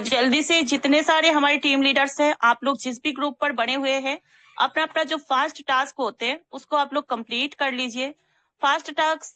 जल्दी से जितने सारे हमारे टीम लीडर्स हैं, आप लोग जिस भी ग्रुप पर बने हुए हैं, अपना अपना जो फास्ट टास्क होते हैं उसको आप लोग कंप्लीट कर लीजिए। फास्ट टास्क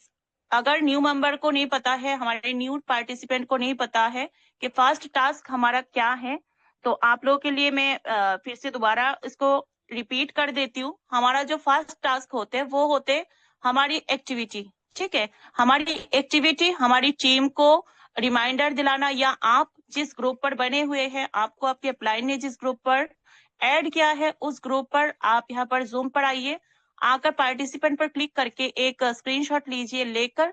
अगर न्यू मेंबर को नहीं पता है, हमारे न्यू पार्टिसिपेंट को नहीं पता है कि फास्ट टास्क हमारा क्या है, तो आप लोगों के लिए मैं फिर से दोबारा इसको रिपीट कर देती हूँ। हमारा जो फास्ट टास्क होते हैं वो होते हमारी एक्टिविटी। ठीक है, हमारी एक्टिविटी हमारी टीम को रिमाइंडर दिलाना, या आप जिस ग्रुप पर बने हुए हैं, आपको आपके अपलाइन ने जिस ग्रुप पर ऐड किया है उस ग्रुप पर आप यहाँ पर जूम पर आइए, आकर पार्टिसिपेंट पर क्लिक करके एक स्क्रीनशॉट लीजिए, लेकर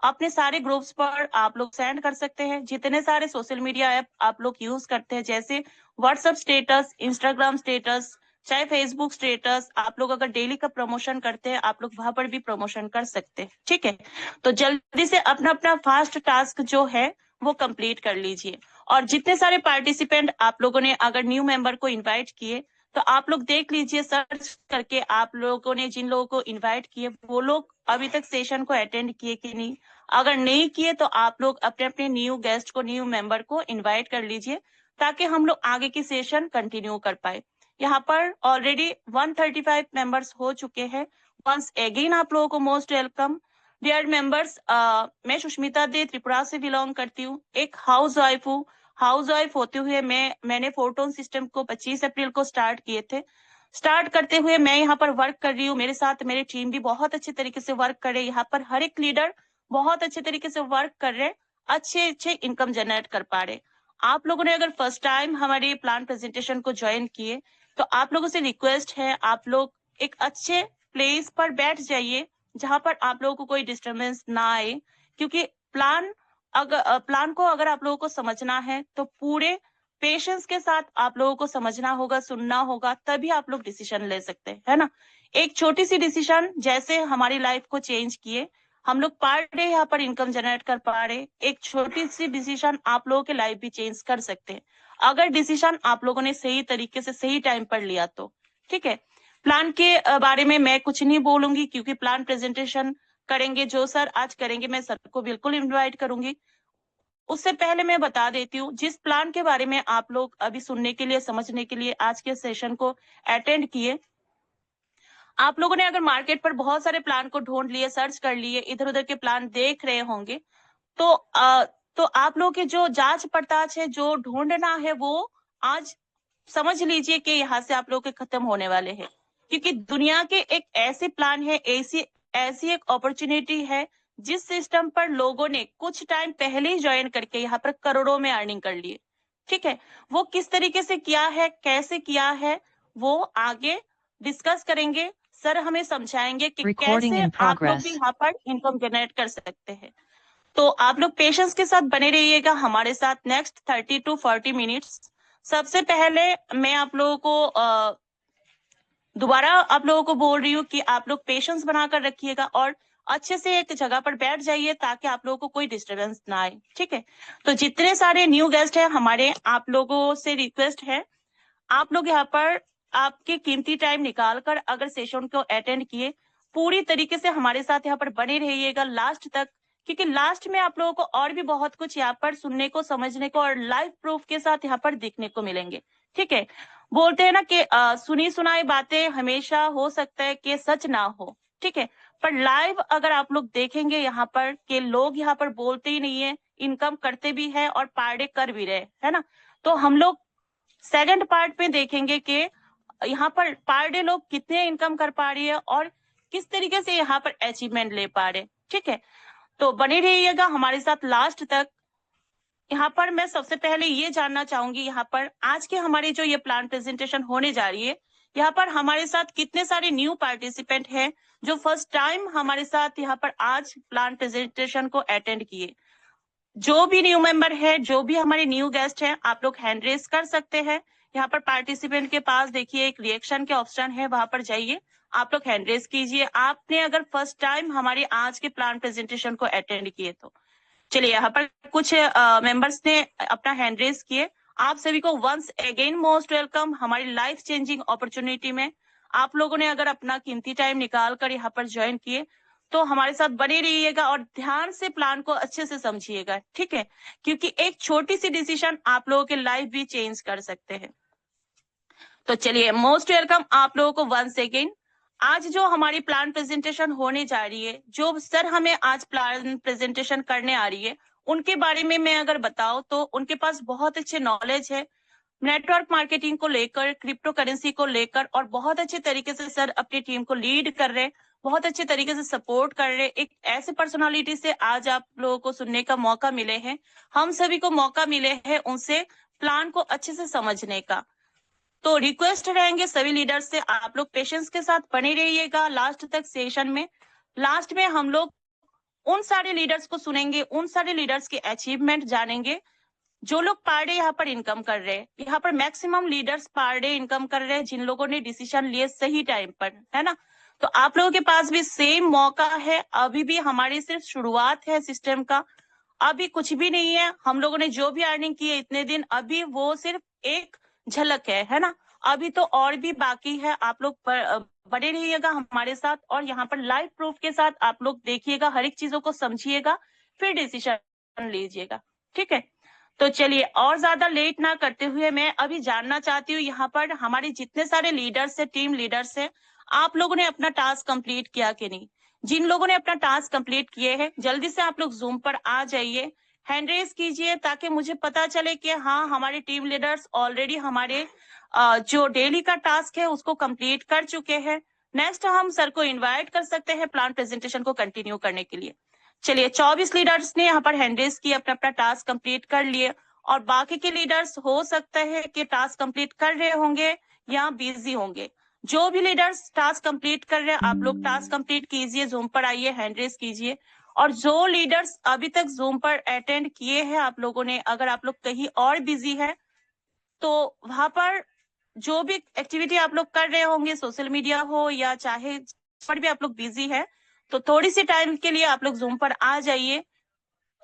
अपने सारे ग्रुप्स पर आप लोग सेंड कर सकते हैं। जितने सारे सोशल मीडिया ऐप आप लोग यूज करते हैं, जैसे व्हाट्सएप स्टेटस, इंस्टाग्राम स्टेटस, चाहे फेसबुक स्टेटस, आप लोग अगर डेली का प्रमोशन करते हैं, आप लोग वहां पर भी प्रमोशन कर सकते हैं। ठीक है, तो जल्दी से अपना अपना फास्ट टास्क जो है वो कंप्लीट कर लीजिए। और जितने सारे पार्टिसिपेंट आप लोगों ने अगर न्यू मेंबर को इनवाइट किए, तो आप लोग देख लीजिए सर्च करके, आप लोगों ने जिन लोगों को इनवाइट किए वो लोग अभी तक सेशन को अटेंड किए कि नहीं। अगर नहीं किए तो आप लोग अपने अपने न्यू गेस्ट को, न्यू मेंबर को इनवाइट कर लीजिए, ताकि हम लोग आगे की सेशन कंटिन्यू कर पाए। यहाँ पर ऑलरेडी 135 मेंबर्स हो चुके हैं। वंस अगेन आप लोगों को मोस्ट वेलकम डियर मेंबर्स। मैं सुष्मिता दे त्रिपुरा से बिलोंग करती हूँ, एक हाउस वाइफ हूँ। हाउस वाइफ होते हुए मैंने फोटोन सिस्टम को 25 अप्रैल को स्टार्ट किए थे। स्टार्ट करते हुए मैं यहाँ पर वर्क कर रही हूँ, मेरे साथ मेरी टीम भी बहुत अच्छे तरीके से वर्क कर रहे हैं। यहाँ पर हर एक लीडर बहुत अच्छे तरीके से वर्क कर रहे हैं, अच्छे अच्छे इनकम जनरेट कर पा रहे। आप लोगों ने अगर फर्स्ट टाइम हमारे प्लान प्रेजेंटेशन को ज्वाइन किए, तो आप लोगों से रिक्वेस्ट है, आप लोग एक अच्छे प्लेस पर बैठ जाइए जहां पर आप लोगों को कोई डिस्टरबेंस ना आए, क्योंकि प्लान को अगर आप लोगों को समझना है तो पूरे पेशेंस के साथ आप लोगों को समझना होगा, सुनना होगा, तभी आप लोग डिसीजन ले सकते हैं, है ना। एक छोटी सी डिसीजन जैसे हमारी लाइफ को चेंज किए, हम लोग पर डे यहाँ पर इनकम जनरेट कर पा रहे, एक छोटी सी डिसीजन आप लोगों के लाइफ भी चेंज कर सकते हैं, अगर डिसीजन आप लोगों ने सही तरीके से सही टाइम पर लिया तो। ठीक है, प्लान के बारे में मैं कुछ नहीं बोलूंगी, क्योंकि प्लान प्रेजेंटेशन करेंगे जो सर आज करेंगे, मैं सर को बिल्कुल इनवाइट करूंगी। उससे पहले मैं बता देती हूँ, जिस प्लान के बारे में आप लोग अभी सुनने के लिए, समझने के लिए आज के सेशन को अटेंड किए, आप लोगों ने अगर मार्केट पर बहुत सारे प्लान को ढूंढ लिए, सर्च कर लिए, इधर उधर के प्लान देख रहे होंगे, तो तो आप लोगों की जो जांच पड़ताल है, जो ढूंढना है, वो आज समझ लीजिए कि यहाँ से आप लोग के खत्म होने वाले हैं। क्योंकि दुनिया के एक ऐसे प्लान है, ऐसी ऐसी एक अपॉर्चुनिटी है, जिस सिस्टम पर लोगों ने कुछ टाइम पहले ही ज्वाइन करके यहाँ पर करोड़ों में अर्निंग कर लिए। ठीक है, वो किस तरीके से किया है, कैसे किया है, वो आगे डिस्कस करेंगे। सर हमें समझाएंगे कि कैसे आप लोग भी यहाँ पर इनकम जनरेट कर सकते हैं। तो आप लोग पेशेंस के साथ बने रहिएगा हमारे साथ नेक्स्ट 30 to 40 मिनट्स। सबसे पहले मैं आप लोगों को दोबारा आप लोगों को बोल रही हूँ कि आप लोग पेशेंस बनाकर रखिएगा और अच्छे से एक जगह पर बैठ जाइए, ताकि आप लोगों को कोई डिस्टरबेंस ना आए। ठीक है, तो जितने सारे न्यू गेस्ट हैं हमारे, आप लोगों से रिक्वेस्ट है, आप लोग यहाँ पर आपके कीमती टाइम निकालकर अगर सेशन को अटेंड किए, पूरी तरीके से हमारे साथ यहाँ पर बने रहिएगा लास्ट तक, क्योंकि लास्ट में आप लोगों को और भी बहुत कुछ यहाँ पर सुनने को, समझने को और लाइव प्रूफ के साथ यहाँ पर देखने को मिलेंगे। ठीक है, बोलते हैं ना कि सुनी सुनाई बातें हमेशा हो सकता है कि सच ना हो। ठीक है, पर लाइव अगर आप लोग देखेंगे यहाँ पर कि लोग यहाँ पर बोलते ही नहीं है, इनकम करते भी है और पार्टे कर भी रहे, है ना। तो हम लोग सेकंड पार्ट में देखेंगे कि यहाँ पर पर डे लोग कितने इनकम कर पा रही है और किस तरीके से यहाँ पर अचीवमेंट ले पा रहे। ठीक है, तो बने रहिएगा हमारे साथ लास्ट तक। यहाँ पर मैं सबसे पहले ये जानना चाहूंगी, यहाँ पर आज के हमारे जो ये प्लान प्रेजेंटेशन होने जा रही है, यहाँ पर हमारे साथ कितने सारे न्यू पार्टिसिपेंट हैं जो फर्स्ट टाइम हमारे साथ यहाँ पर आज प्लान प्रेजेंटेशन को अटेंड किए। जो भी न्यू मेंबर है, जो भी हमारे न्यू गेस्ट हैं, आप लोग हैंड रेस कर सकते हैं। यहाँ पर पार्टिसिपेंट के पास देखिए एक रिएक्शन के ऑप्शन है, वहां पर जाइए, आप लोग हैंड रेस कीजिए, आपने अगर फर्स्ट टाइम हमारे आज के प्लान प्रेजेंटेशन को अटेंड किए तो। चलिए, यहाँ पर कुछ मेंबर्स ने अपना हैंड रेस किए। आप सभी को वंस अगेन मोस्ट वेलकम हमारी लाइफ चेंजिंग अपॉर्चुनिटी में। आप लोगों ने अगर अपना कीमती टाइम निकाल कर यहाँ पर ज्वाइन किए, तो हमारे साथ बने रहिएगा और ध्यान से प्लान को अच्छे से समझिएगा, ठीक है, क्योंकि एक छोटी सी डिसीजन आप लोगों के लाइफ भी चेंज कर सकते हैं। तो चलिए, मोस्ट वेलकम आप लोगों को वंस अगेन। आज जो हमारी प्लान प्रेजेंटेशन होने जा रही है, जो सर हमें आज प्लान प्रेजेंटेशन करने आ रही है, उनके बारे में मैं अगर बताऊं तो उनके पास बहुत अच्छे नॉलेज है नेटवर्क मार्केटिंग को लेकर, क्रिप्टो करेंसी को लेकर, और बहुत अच्छे तरीके से सर अपनी टीम को लीड कर रहे हैं, बहुत अच्छे तरीके से सपोर्ट कर रहे हैं। एक ऐसे पर्सनालिटी से आज आप लोगों को सुनने का मौका मिले हैं, हम सभी को मौका मिले हैं उनसे प्लान को अच्छे से समझने का। तो रिक्वेस्ट रहेंगे सभी लीडर से, आप लोग पेशेंस के साथ बने रहिएगा लास्ट तक सेशन में। लास्ट में हम लोग उन सारे लीडर्स को सुनेंगे, उन सारे लीडर्स के अचीवमेंट जानेंगे जो लोग पर डे यहाँ पर इनकम कर रहे हैं। यहाँ पर maximum leaders per day income कर रहे हैं जिन लोगों ने डिसीजन लिए सही टाइम पर, है ना। तो आप लोगों के पास भी सेम मौका है, अभी भी हमारी सिर्फ शुरुआत है सिस्टम का, अभी कुछ भी नहीं है। हम लोगों ने जो भी अर्निंग की है इतने दिन, अभी वो सिर्फ एक झलक है ना। अभी तो और भी बाकी है। आप लोग बने रहिएगा हमारे साथ और यहाँ पर लाइव प्रूफ के साथ आप लोग देखिएगा, हर एक चीजों को समझिएगा, फिर डिसीजन लीजिएगा, ठीक है। तो चलिए, और ज्यादा लेट ना करते हुए मैं अभी जानना चाहती हूँ यहाँ पर हमारे जितने सारे लीडर्स है, टीम लीडर्स है, आप लोगों ने अपना टास्क कंप्लीट किया कि नहीं। जिन लोगों ने अपना टास्क कंप्लीट किए हैं, जल्दी से आप लोग जूम पर आ जाइए, हैंड रेज कीजिए, ताकि मुझे पता चले कि हाँ, हमारे टीम लीडर्स ऑलरेडी हमारे जो डेली का टास्क है उसको कंप्लीट कर चुके हैं। नेक्स्ट हम सर को इन्वाइट कर सकते हैं प्लान प्रेजेंटेशन को कंटिन्यू करने के लिए। चलिए, 24 लीडर्स ने यहाँ पर हैंड रेज किए, अपना अपना टास्क कंप्लीट कर लिए, और बाकी के लीडर्स हो सकता है कि टास्क कंप्लीट कर रहे होंगे या बिजी होंगे। जो भी लीडर्स टास्क कंप्लीट कर रहे हैं, आप लोग टास्क कंप्लीट कीजिए, जूम पर आइए, हैंड रेज कीजिए। और जो लीडर्स अभी तक जूम पर अटेंड किए हैं आप लोगों ने, अगर आप लोग कहीं और बिजी है तो वहां पर जो भी एक्टिविटी आप लोग कर रहे होंगे, सोशल मीडिया हो या चाहे पर भी आप लोग बिजी है, तो थोड़ी सी टाइम के लिए आप लोग जूम पर आ जाइए,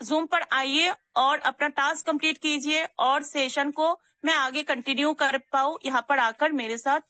जूम पर आइए और अपना टास्क कंप्लीट कीजिए, और सेशन को मैं आगे कंटिन्यू कर पाऊं, यहाँ पर आकर मेरे साथ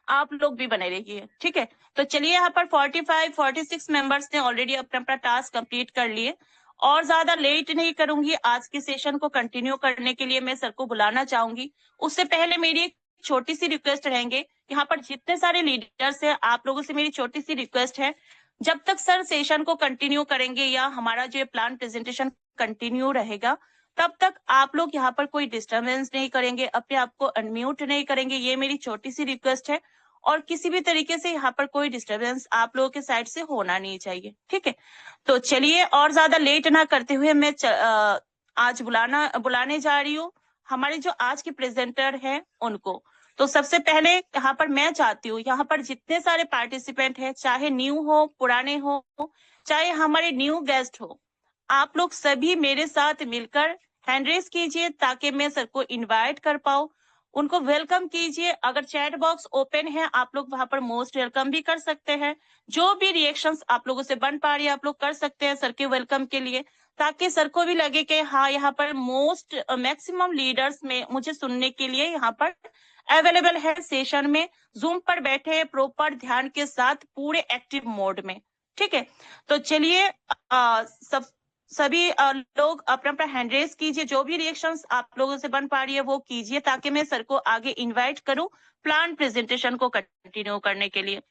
आप लोग भी बने रहिए, ठीक है। तो चलिए, यहाँ पर 46 मेंबर्स ने ऑलरेडी अपना अपना टास्क कंप्लीट कर लिए, और ज्यादा लेट नहीं करूंगी। आज के सेशन को कंटिन्यू करने के लिए मैं सर को बुलाना चाहूंगी। उससे पहले मेरी एक छोटी सी रिक्वेस्ट रहेंगे, यहाँ पर जितने सारे लीडर्स हैं, आप लोगों से मेरी छोटी सी रिक्वेस्ट है, जब तक सर सेशन को कंटिन्यू करेंगे या हमारा जो प्लान प्रेजेंटेशन कंटिन्यू रहेगा, तब तक आप लोग यहाँ पर कोई डिस्टर्बेंस नहीं करेंगे, अपने आप को अनम्यूट नहीं करेंगे। ये मेरी छोटी सी रिक्वेस्ट है, और किसी भी तरीके से यहाँ पर कोई डिस्टर्बेंस आप लोगों के साइड से होना नहीं चाहिए, ठीक है। तो चलिए, और ज्यादा लेट ना करते हुए मैं आज बुलाने जा रही हूँ हमारे जो आज के प्रेजेंटर हैं उनको। तो सबसे पहले यहाँ पर मैं चाहती हूँ, यहाँ पर जितने सारे पार्टिसिपेंट हैं, चाहे न्यू हो, पुराने हो, चाहे हमारे न्यू गेस्ट हो, आप लोग सभी मेरे साथ मिलकर हैंड रेज कीजिए, ताकि मैं सर को इनवाइट कर पाऊं, उनको वेलकम कीजिए। अगर चैट बॉक्स ओपन है, आप लोग वहां पर मोस्ट वेलकम भी कर सकते हैं। जो भी रिएक्शंस आप लोगों से बन पा रही है, आप लोग कर सकते हैं सर के वेलकम के लिए, ताकि सर को भी लगे कि हाँ, यहाँ पर मैक्सिमम लीडर्स में मुझे सुनने के लिए यहाँ पर अवेलेबल है, सेशन में जूम पर बैठे प्रॉपर ध्यान के साथ पूरे एक्टिव मोड में, ठीक है। तो चलिए, सभी लोग अपना अपना हैंड रेज कीजिए, जो भी रिएक्शंस आप लोगों से बन पा रही है वो कीजिए, ताकि मैं सर को आगे इनवाइट करूं प्लान प्रेजेंटेशन को कंटिन्यू करने के लिए।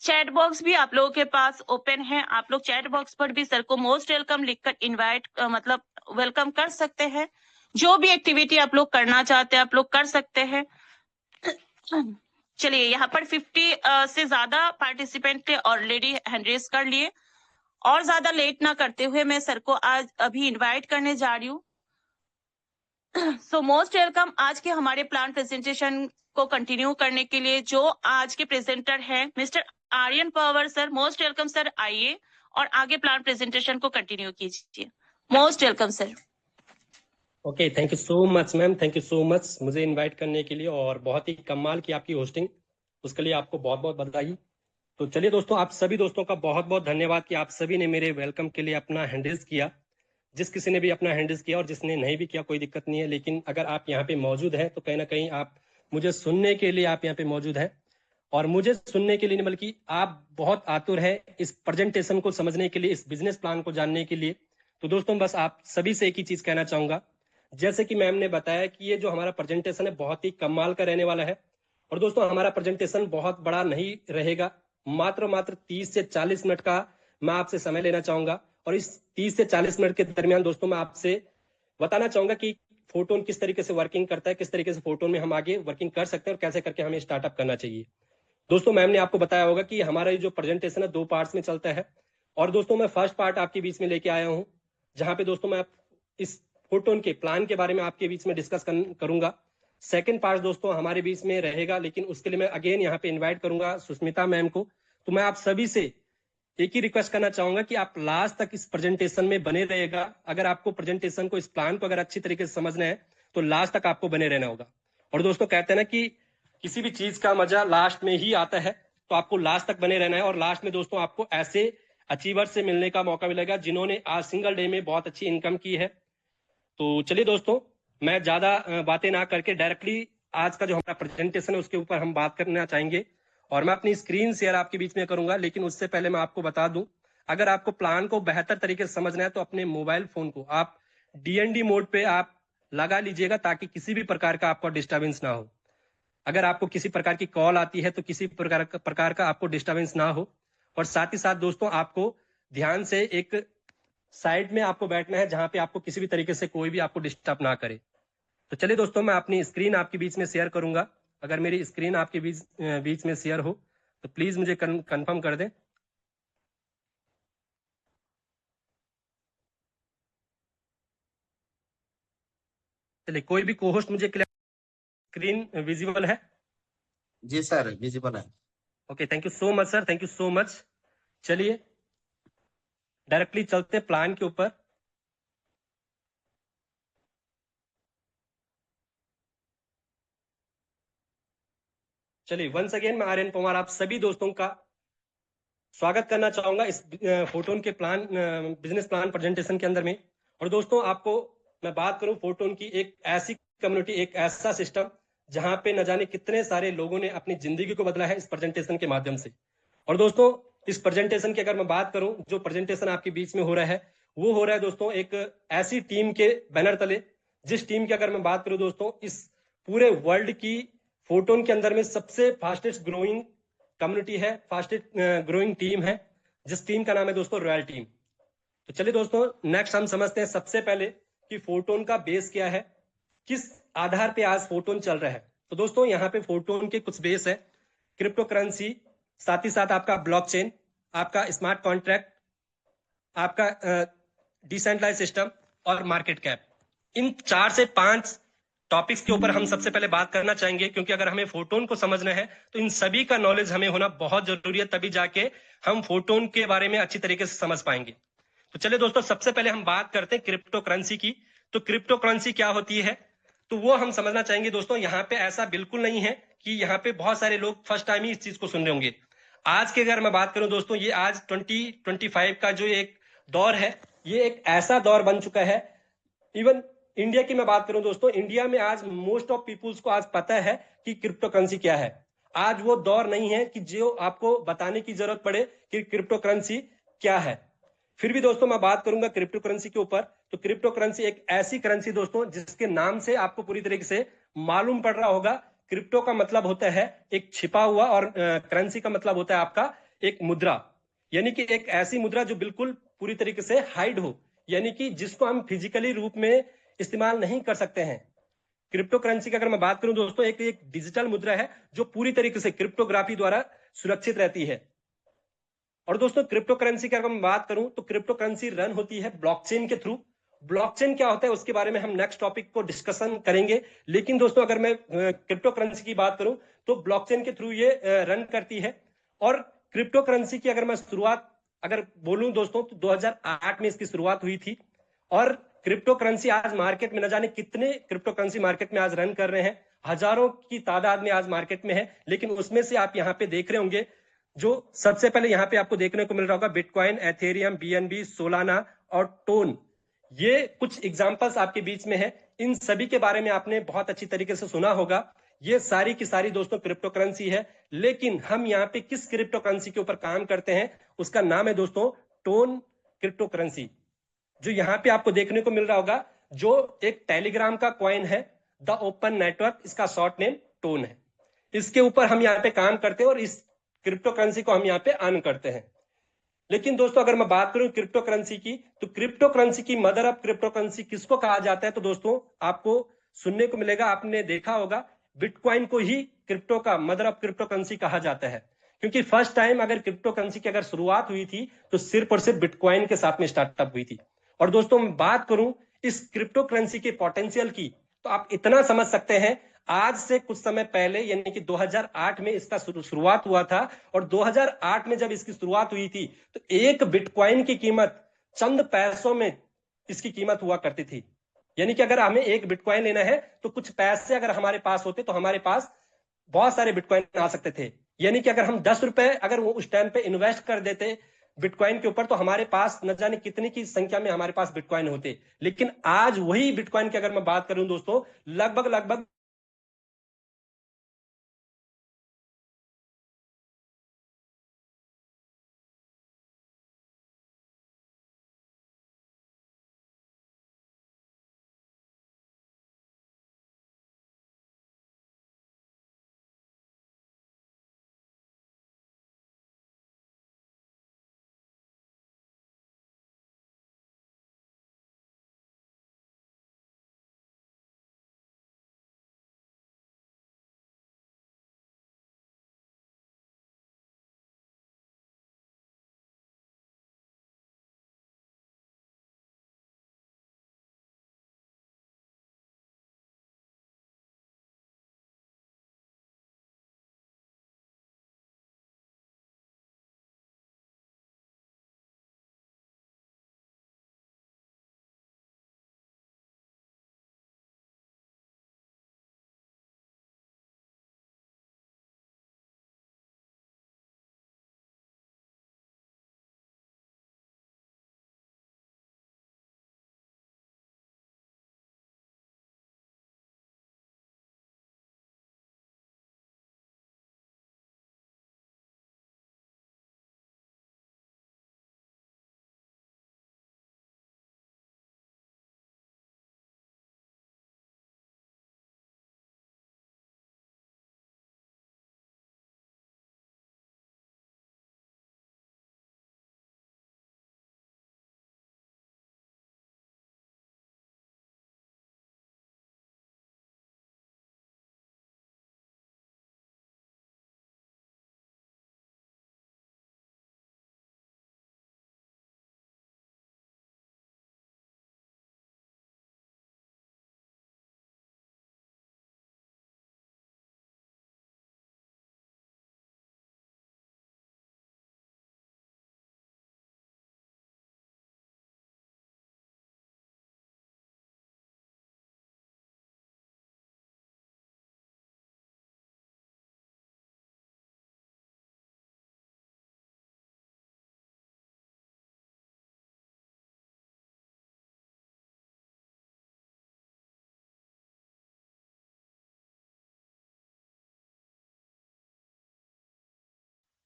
चैट बॉक्स भी आप लोगों के पास ओपन है, आप लोग चैट बॉक्स पर भी सर को मोस्ट वेलकम लिखकर इनवाइट मतलब वेलकम कर सकते हैं। जो भी एक्टिविटी आप लोग करना चाहते हैं आप लोग कर सकते हैं। चलिए, यहाँ पर 50 से ज्यादा पार्टिसिपेंट ने ऑलरेडी हैंड रेज कर लिए, और ज्यादा लेट ना करते हुए मैं सर को आज अभी इनवाइट करने जा रही हूँ। सो मोस्ट वेलकम आज के हमारे प्लान प्रेजेंटेशन को कंटिन्यू करने के लिए जो आज के प्रेजेंटर हैं mister Aryan Pawar sir. Most welcome sir, आइए और आगे प्लान प्रेजेंटेशन को कंटिन्यू कीजिए। Most welcome sir. Okay, thank you so much ma'am, thank you so much मुझे इनवाइट करने के लिए, और बहुत ही कमाल की आपकी होस्टिंग, उसके लिए आपको बहुत बहुत बधाई। तो चलिए दोस्तों, आप सभी दोस्तों का बहुत बहुत धन्यवाद कि आप सभी ने मेरे वेलकम के लिए अपना हैंड रेज किया। जिस किसी ने भी अपना हैंड रेज किया और जिसने नहीं भी किया कोई दिक्कत नहीं है, लेकिन अगर आप यहाँ पे मौजूद हैं तो कहीं ना कहीं आप मुझे सुनने के लिए आप यहाँ पे मौजूद हैं। और मुझे सुनने के लिए नहीं, बल्कि आप बहुत आतुर है इस प्रेजेंटेशन को समझने के लिए, इस बिजनेस प्लान को जानने के लिए। तो दोस्तों बस आप सभी से एक ही चीज कहना चाहूंगा, जैसे कि मैम ने बताया कि ये जो हमारा प्रेजेंटेशन है बहुत ही कमाल का रहने वाला है। और दोस्तों हमारा प्रेजेंटेशन बहुत बड़ा नहीं रहेगा, मात्र 30 से 40 मिनट का मैं आपसे समय लेना चाहूंगा। और इस 30 से 40 मिनट के दरमियान दोस्तों मैं आपसे बताना चाहूंगा कि फोटोन किस तरीके से वर्किंग करता है, किस तरीके से फोटोन में हम आगे वर्किंग कर सकते हैं और कैसे करके हमें स्टार्टअप करना चाहिए। दोस्तों मैम ने आपको बताया होगा कि हमारा ये जो प्रेजेंटेशन है 2 पार्ट्स में चलता है। और दोस्तों मैं फर्स्ट पार्ट आपके बीच में लेके आया हूं, जहां पे दोस्तों मैं इस फोटोन के प्लान के बारे में आपके बीच में डिस्कस करूंगा। सेकंड पार्ट दोस्तों हमारे बीच में रहेगा, लेकिन उसके लिए मैं अगेन यहाँ पे इन्वाइट करूंगा सुष्मिता मैम को। तो मैं आप सभी से एक ही रिक्वेस्ट करना चाहूंगा कि आप लास्ट तक इस प्रेजेंटेशन में बने रहेगा। अगर आपको प्रेजेंटेशन को, इस प्लान को अगर अच्छी तरीके से समझना है तो लास्ट तक आपको बने रहना होगा। और दोस्तों कहते हैं ना कि किसी भी चीज का मजा लास्ट में ही आता है, तो आपको लास्ट तक बने रहना है। और लास्ट में दोस्तों आपको ऐसे अचीवर से मिलने का मौका मिलेगा जिन्होंने आज सिंगल डे में बहुत अच्छी इनकम की है। तो चलिए दोस्तों, मैं ज्यादा बातें ना करके डायरेक्टली आज का जो हमारा प्रेजेंटेशन है उसके ऊपर हम बात करना चाहेंगे। और मैं अपनी स्क्रीन शेयर आपके बीच में करूंगा, लेकिन उससे पहले मैं आपको बता दूं, अगर आपको प्लान को बेहतर तरीके से समझना है तो अपने मोबाइल फोन को आप डीएनडी मोड पे आप लगा लीजिएगा, ताकि किसी भी प्रकार का आपको डिस्टर्बेंस ना हो। अगर आपको किसी प्रकार की कॉल आती है तो किसी प्रकार का आपको डिस्टर्बेंस ना हो। और साथ ही साथ दोस्तों आपको ध्यान से एक साइड में आपको बैठना है, जहां पे आपको किसी भी तरीके से कोई भी आपको डिस्टर्ब ना करे। तो चलिए दोस्तों, मैं अपनी स्क्रीन आपके बीच में शेयर करूंगा। अगर मेरी स्क्रीन आपके बीच में शेयर हो तो प्लीज मुझे कंफर्म कर दें। चलिए, कोई भी कोहोस्ट मुझे स्क्रीन विजिबल है? जी सर, विजिबल है। Okay, thank you so much sir, thank you so much. चलिए डायरेक्टली चलते प्लान के ऊपर। चलिए, वंस अगेन मैं आर्यन पवार आप सभी दोस्तों का स्वागत करना चाहूंगा इस फोटोन के प्लान, बिजनेस प्लान प्रेजेंटेशन के अंदर में। और दोस्तों आपको मैं बात करूं फोटोन की, एक ऐसी कम्युनिटी, एक ऐसा सिस्टम जहां पे न जाने कितने सारे लोगों ने अपनी जिंदगी को बदला है इस प्रेजेंटेशन के माध्यम से। और दोस्तों इस प्रेजेंटेशन की अगर मैं बात करूं, जो प्रेजेंटेशन आपके बीच में हो रहा है वो हो रहा है दोस्तों एक ऐसी टीम के बैनर तले, जिस टीम की अगर मैं बात करूं दोस्तों, इस पूरे वर्ल्ड की फोटोन के अंदर में सबसे फास्टेस्ट ग्रोइंग कम्युनिटी है, फास्टेस्ट ग्रोइंग टीम है, जिस टीम का नाम है दोस्तों रॉयल टीम। तो चलिए दोस्तों, नेक्स्ट हम समझते हैं सबसे पहले कि फोटोन का बेस क्या है, किस आधार पे आज फोटोन चल रहा है। तो दोस्तों यहाँ पे फोटोन के कुछ बेस है, क्रिप्टो करेंसी, साथ ही साथ आपका ब्लॉकचेन, आपका स्मार्ट कॉन्ट्रैक्ट, आपका डिसेंट्रलाइज सिस्टम और मार्केट कैप। इन 4 से 5 टॉपिक्स के ऊपर हम सबसे पहले बात करना चाहेंगे, क्योंकि अगर हमें फोटोन को समझना है तो इन सभी का नॉलेज हमें होना बहुत जरूरी है, तभी जाके हम फोटोन के बारे में अच्छी तरीके से समझ पाएंगे। तो चलिए दोस्तों, सबसे पहले हम बात करते हैं क्रिप्टो करेंसी की। तो क्रिप्टो करेंसी क्या होती है, तो वो हम समझना चाहेंगे। दोस्तों यहाँ पे ऐसा बिल्कुल नहीं है कि यहाँ पे बहुत सारे लोग फर्स्ट टाइम ही इस चीज को सुन रहे होंगे। आज के अगर मैं बात करूं दोस्तों, ये आज 2025 का जो एक दौर है, ये एक ऐसा दौर बन चुका है। इवन इंडिया की मैं बात करूं दोस्तों, इंडिया में आज मोस्ट ऑफ पीपुल्स को आज पता है कि क्रिप्टो करेंसी क्या है। आज वो दौर नहीं है कि जो आपको बताने की जरूरत पड़े कि क्रिप्टो करेंसी क्या है। फिर भी दोस्तों मैं बात करूंगा क्रिप्टो करेंसी के ऊपर। तो क्रिप्टो करेंसी एक ऐसी करेंसी दोस्तों जिसके नाम से आपको पूरी तरीके से मालूम पड़ रहा होगा, क्रिप्टो का मतलब होता है एक छिपा हुआ, और करेंसी का मतलब होता है आपका एक मुद्रा, यानी कि एक ऐसी मुद्रा जो बिल्कुल पूरी तरीके से हाइड हो, यानी कि जिसको हम फिजिकली रूप में इस्तेमाल नहीं कर सकते हैं। क्रिप्टो करेंसी की अगर मैं बात करूं दोस्तों, एक डिजिटल मुद्रा है जो पूरी तरीके से क्रिप्टोग्राफी द्वारा सुरक्षित रहती है। और दोस्तों क्रिप्टो करेंसी की अगर मैं बात करूं तो क्रिप्टो करेंसी रन होती है ब्लॉकचेन के थ्रू। ब्लॉकचेन क्या होता है उसके बारे में हम नेक्स्ट टॉपिक को डिस्कशन करेंगे, लेकिन दोस्तों अगर मैं क्रिप्टो करेंसी की बात करूं तो ब्लॉकचेन के थ्रू ये रन करती है। और क्रिप्टो करेंसी की अगर मैं शुरुआत अगर बोलूं दोस्तों तो 2008 में इसकी शुरुआत हुई थी। और क्रिप्टो करेंसी आज मार्केट में न जाने कितने क्रिप्टो करेंसी मार्केट में आज रन कर रहे हैं, हजारों की तादाद में आज मार्केट में है। लेकिन उसमें से आप यहाँ पे देख रहे होंगे, जो सबसे पहले यहाँ पे आपको देखने को मिल रहा होगा बिटकॉइन, एथेरियम, बीएनबी, सोलाना और टोन। ये कुछ एग्जांपल्स आपके बीच में है। इन सभी के बारे में आपने बहुत अच्छी तरीके से सुना होगा। ये सारी की सारी दोस्तों क्रिप्टो करेंसी है। लेकिन हम यहाँ पे किस क्रिप्टो करेंसी के ऊपर काम करते हैं, उसका नाम है दोस्तों टोन क्रिप्टो करेंसी। जो यहाँ पे आपको देखने को मिल रहा होगा, जो एक टेलीग्राम का कॉइन है, द ओपन नेटवर्क, इसका शॉर्ट नेम टोन है। इसके ऊपर हम यहाँ पे काम करते हैं और इस क्रिप्टो करेंसी को हम यहाँ पे अर्न करते हैं। लेकिन दोस्तों अगर मैं बात करूं क्रिप्टो करेंसी की, तो क्रिप्टो करेंसी की मदर ऑफ क्रिप्टो करेंसी किसको कहा जाता है, तो दोस्तों आपको सुनने को मिलेगा, आपने देखा होगा, बिटकॉइन को ही क्रिप्टो का मदर ऑफ क्रिप्टो करेंसी कहा जाता है। क्योंकि फर्स्ट टाइम अगर क्रिप्टो करेंसी की अगर शुरुआत हुई थी तो सिर्फ और सिर्फ बिटकॉइन के साथ में स्टार्टअप हुई थी। और दोस्तों मैं बात करूं इस क्रिप्टो करेंसी के पोटेंशियल की, तो आप इतना समझ सकते हैं, आज से कुछ समय पहले यानी कि 2008 में इसका शुरुआत हुआ था, और 2008 में जब इसकी शुरुआत हुई थी तो एक बिटकॉइन की कीमत चंद पैसों में इसकी कीमत हुआ करती थी। यानी कि अगर हमें एक बिटकॉइन लेना है तो कुछ पैसे अगर हमारे पास होते तो हमारे पास बहुत सारे बिटकॉइन आ सकते थे। यानी कि अगर हम 10 रुपए अगर वो उस टाइम पे इन्वेस्ट कर देते बिटकॉइन के ऊपर, तो हमारे पास न जाने कितनी की संख्या में हमारे पास बिटकॉइन होते। लेकिन आज वही बिटकॉइन की अगर मैं बात करूं दोस्तों, लगभग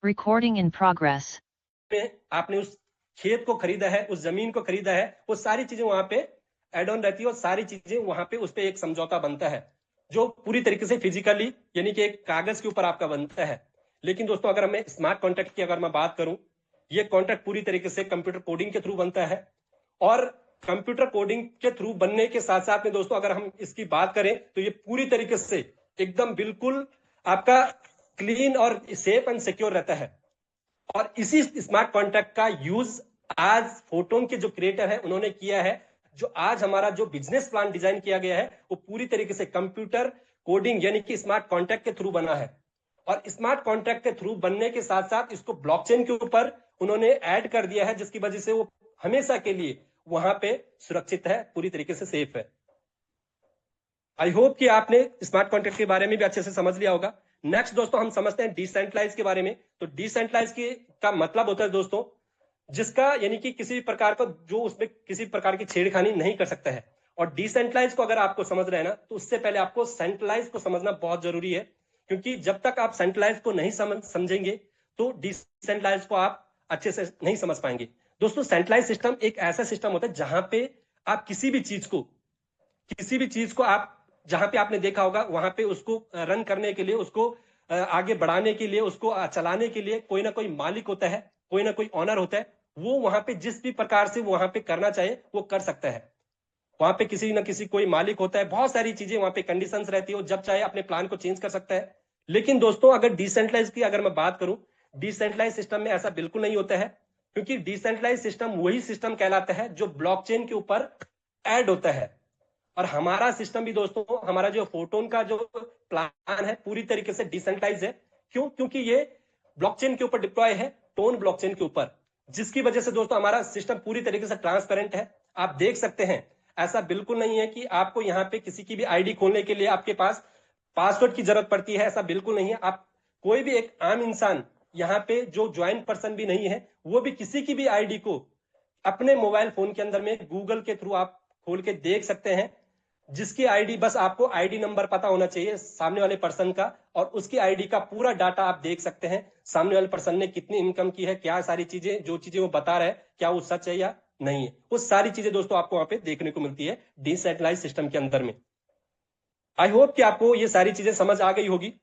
Recording in progress. में आपने उस खेत को खरीदा है, उस जमीन को खरीदा है, वो सारी चीजें वहां पे एड ऑन रहती है, और सारी चीजें वहां पे उस पे एक समझौता बनता है जो पूरी तरीके से फिजिकली यानी कि एक कागज के ऊपर आपका बनता है। लेकिन दोस्तों अगर मैं स्मार्ट कॉन्ट्रैक्ट की अगर मैं बात करूं, ये कॉन्ट्रैक्ट पूरी तरीके से कंप्यूटर कोडिंग के थ्रू बनता है। और कंप्यूटर कोडिंग के थ्रू बनने के साथ साथ में दोस्तों अगर हम इसकी बात करें तो ये पूरी तरीके से एकदम बिल्कुल आपका क्लीन और सेफ एंड सिक्योर रहता है। और इसी स्मार्ट कॉन्ट्रैक्ट का यूज आज फोटोन के जो क्रिएटर है उन्होंने किया है। जो आज हमारा जो बिजनेस प्लान डिजाइन किया गया है वो पूरी तरीके से कंप्यूटर कोडिंग यानी कि स्मार्ट कॉन्ट्रैक्ट के थ्रू बना है। और स्मार्ट कॉन्ट्रैक्ट के थ्रू बनने के साथ साथ इसको ब्लॉकचेन के ऊपर उन्होंने ऐड कर दिया है, जिसकी वजह से वो हमेशा के लिए वहां पे सुरक्षित है, पूरी तरीके से सेफ है। आई होप कि आपने स्मार्ट कॉन्ट्रैक्ट के बारे में भी अच्छे से समझ लिया होगा। नेक्स्ट दोस्तों हम समझते हैं डिसेंट्रलाइज के बारे में। तो डिसेंट्रलाइज का मतलब होता है दोस्तों जिसका यानी कि किसी प्रकार का जो उसमें किसी प्रकार की छेड़खानी नहीं कर सकता है, और डिसेंट्रलाइज को अगर आपको समझ रहे हैं ना, तो उससे पहले आपको सेंट्रलाइज को समझना बहुत जरूरी है, क्योंकि जब तक आप सेंट्रलाइज को नहीं समझेंगे तो डिसेंट्रलाइज को आप अच्छे से नहीं समझ पाएंगे। दोस्तों, सेंट्रलाइज सिस्टम एक ऐसा सिस्टम होता है जहां पे आप किसी भी चीज को आप जहां पे आपने देखा होगा वहां पे उसको रन करने के लिए, उसको आगे बढ़ाने के लिए, उसको चलाने के लिए कोई ना कोई मालिक होता है, कोई ना कोई ऑनर होता है। वो वहां पे जिस भी प्रकार से वहां पे करना चाहे वो कर सकता है। वहां पे किसी ना किसी कोई मालिक होता है, बहुत सारी चीजें वहां पे कंडीशंस रहती है, वो जब चाहे अपने प्लान को चेंज कर सकता है। लेकिन दोस्तों, अगर डिसेंट्रलाइज की अगर मैं बात करूं, डिसेंट्रलाइज सिस्टम में ऐसा बिल्कुल नहीं होता है, क्योंकि डिसेंट्रलाइज सिस्टम वही सिस्टम कहलाता है जो ब्लॉकचेन के ऊपर ऐड होता है। और हमारा सिस्टम भी दोस्तों, हमारा जो फोटोन का जो प्लान है पूरी तरीके से डिसेंट्रलाइज है। क्यों? क्योंकि ये ब्लॉकचेन के ऊपर डिप्लॉय है, टोन ब्लॉकचेन के ऊपर, जिसकी वजह से दोस्तों हमारा सिस्टम पूरी तरीके से ट्रांसपेरेंट है। आप देख सकते हैं, ऐसा बिल्कुल नहीं है कि आपको यहाँ पे किसी की भी आईडी खोलने के लिए आपके पास पासवर्ड की जरूरत पड़ती है, ऐसा बिल्कुल नहीं है। आप कोई भी एक आम इंसान यहाँ पे जो ज्वाइंट पर्सन भी नहीं है, वो भी किसी की भी आईडी को अपने मोबाइल फोन के अंदर में गूगल के थ्रू आप खोल के देख सकते हैं, जिसकी आईडी, बस आपको आईडी नंबर पता होना चाहिए सामने वाले पर्सन का, और उसकी आईडी का पूरा डाटा आप देख सकते हैं। सामने वाले पर्सन ने कितनी इनकम की है, क्या सारी चीजें, जो चीजें वो बता रहा है क्या वो सच है या नहीं है, वो सारी चीजें दोस्तों आपको वहां पे देखने को मिलती है डिसेंट्रलाइज सिस्टम के अंदर में। आई होप कि आपको ये सारी चीजें समझ आ गई होगी।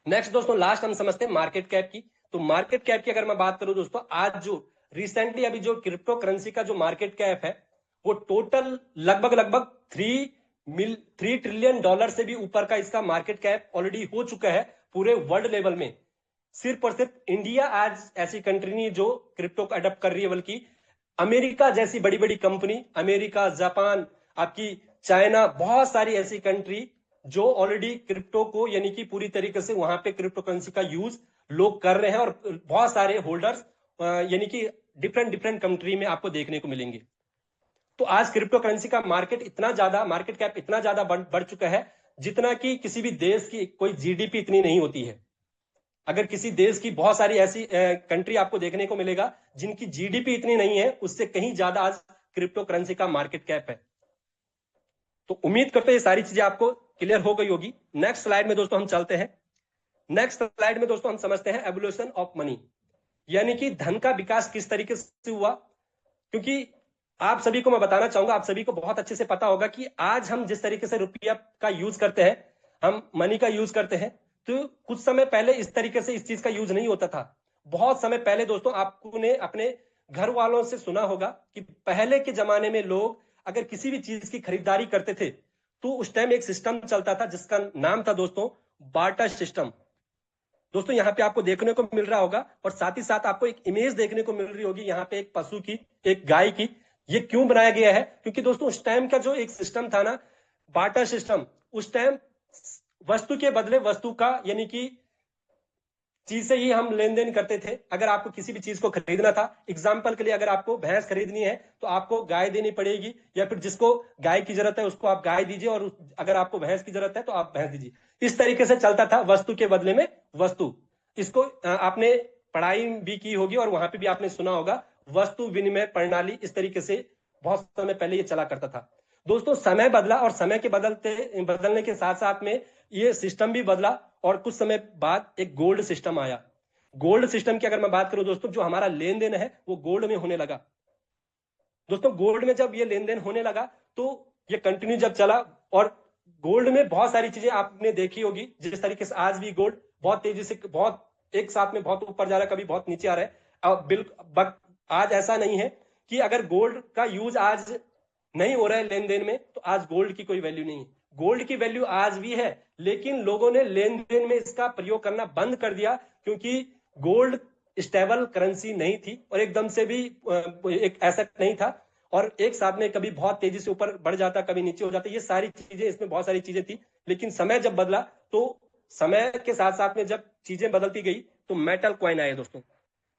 नेक्स्ट दोस्तों, लास्ट हम समझते हैं मार्केट कैप की। तो मार्केट कैप की अगर मैं बात करूं दोस्तों, आज जो रिसेंटली अभी जो क्रिप्टो करेंसी का जो मार्केट कैप है, वो टोटल लगभग 3 ट्रिलियन डॉलर से भी ऊपर का इसका मार्केट कैप ऑलरेडी हो चुका है पूरे वर्ल्ड लेवल में। सिर्फ और सिर्फ इंडिया आज ऐसी कंट्री नहीं जो क्रिप्टो को अडॉप्ट कर रही है, बल्कि अमेरिका जैसी बड़ी बड़ी कंपनी, अमेरिका, जापान, आपकी चाइना, बहुत सारी ऐसी कंट्री जो ऑलरेडी क्रिप्टो को, यानी कि पूरी तरीके से वहां पे क्रिप्टो करेंसी का यूज लोग कर रहे हैं, और बहुत सारे होल्डर्स यानी कि डिफरेंट कंट्री में आपको देखने को मिलेंगे। तो आज क्रिप्टो करेंसी का मार्केट कैप इतना ज्यादा बढ़ चुका है, जितना कि किसी भी देश की कोई जीडीपी इतनी नहीं होती है। अगर किसी देश की बहुत सारी ऐसी कंट्री आपको देखने को मिलेगा जिनकी जीडीपी इतनी नहीं है, उससे कहीं ज्यादा आज क्रिप्टो करेंसी का मार्केट कैप है। तो उम्मीद करते हैं ये सारी चीजें आपको क्लियर हो गई होगी। नेक्स्ट स्लाइड में दोस्तों हम चलते हैं। नेक्स्ट स्लाइड में दोस्तों हम समझते हैं एवोल्यूशन ऑफ मनी, यानी कि धन का विकास किस तरीके से हुआ। क्योंकि आप सभी को मैं बताना चाहूंगा, आप सभी को बहुत अच्छे से पता होगा कि आज हम जिस तरीके से रुपया का यूज करते हैं, हम मनी का यूज करते हैं, तो कुछ समय पहले इस तरीके से इस चीज का यूज नहीं होता था। बहुत समय पहले दोस्तों आपने अपने घर वालों से सुना होगा कि पहले के जमाने में लोग अगर किसी भी चीज की खरीदारी करते थे तो उस टाइम एक सिस्टम चलता था जिसका नाम था दोस्तों बार्टर सिस्टम। दोस्तों यहाँ पे आपको देखने को मिल रहा होगा, और साथ ही साथ आपको एक इमेज देखने को मिल रही होगी यहाँ पे एक पशु की, एक गाय की। ये क्यों बनाया गया है? क्योंकि दोस्तों उस टाइम का जो एक सिस्टम था ना, बार्टर सिस्टम, उस टाइम वस्तु के बदले वस्तु का, यानी कि चीज से ही हम लेन देन करते थे। अगर आपको किसी भी चीज को खरीदना था, एग्जाम्पल के लिए अगर आपको भैंस खरीदनी है तो आपको गाय देनी पड़ेगी, या फिर जिसको गाय की जरूरत है उसको आप गाय दीजिए, और अगर आपको भैंस की जरूरत है तो आप भैंस दीजिए। इस तरीके से चलता था, वस्तु के बदले में वस्तु। इसको आपने पढ़ाई भी की होगी और वहां पे भी आपने सुना होगा, वस्तु विनिमय प्रणाली। इस तरीके से बहुत समय पहले ये चला करता था। दोस्तों समय बदला, और समय के बदलने के साथ साथ में ये सिस्टम भी बदला, और कुछ समय बाद एक गोल्ड सिस्टम आया। गोल्ड सिस्टम की अगर मैं बात करूं दोस्तों, जो हमारा लेन देन है वो गोल्ड में होने लगा। दोस्तों गोल्ड में जब ये लेन देन होने लगा तो ये कंटिन्यू जब चला, और गोल्ड में बहुत सारी चीजें आपने देखी होगी, जिस तरीके से आज भी गोल्ड बहुत तेजी से, बहुत एक साथ में बहुत ऊपर जा रहा है, कभी बहुत नीचे आ रहा है। बिल्कुल आज ऐसा नहीं है कि अगर गोल्ड का यूज आज नहीं हो रहा है लेन देन में, तो आज गोल्ड की कोई वैल्यू नहीं है। गोल्ड की वैल्यू आज भी है, लेकिन लोगों ने लेन देन में इसका प्रयोग करना बंद कर दिया, क्योंकि गोल्ड स्टेबल करेंसी नहीं थी, और एकदम से भी एक एसेट नहीं था, और एक साथ में कभी बहुत तेजी से ऊपर बढ़ जाता, कभी नीचे हो जाता। ये सारी चीजें, इसमें बहुत सारी चीजें थी। लेकिन समय जब बदला, तो समय के साथ साथ में जब चीजें बदलती गई तो मेटल कॉइन आए दोस्तों।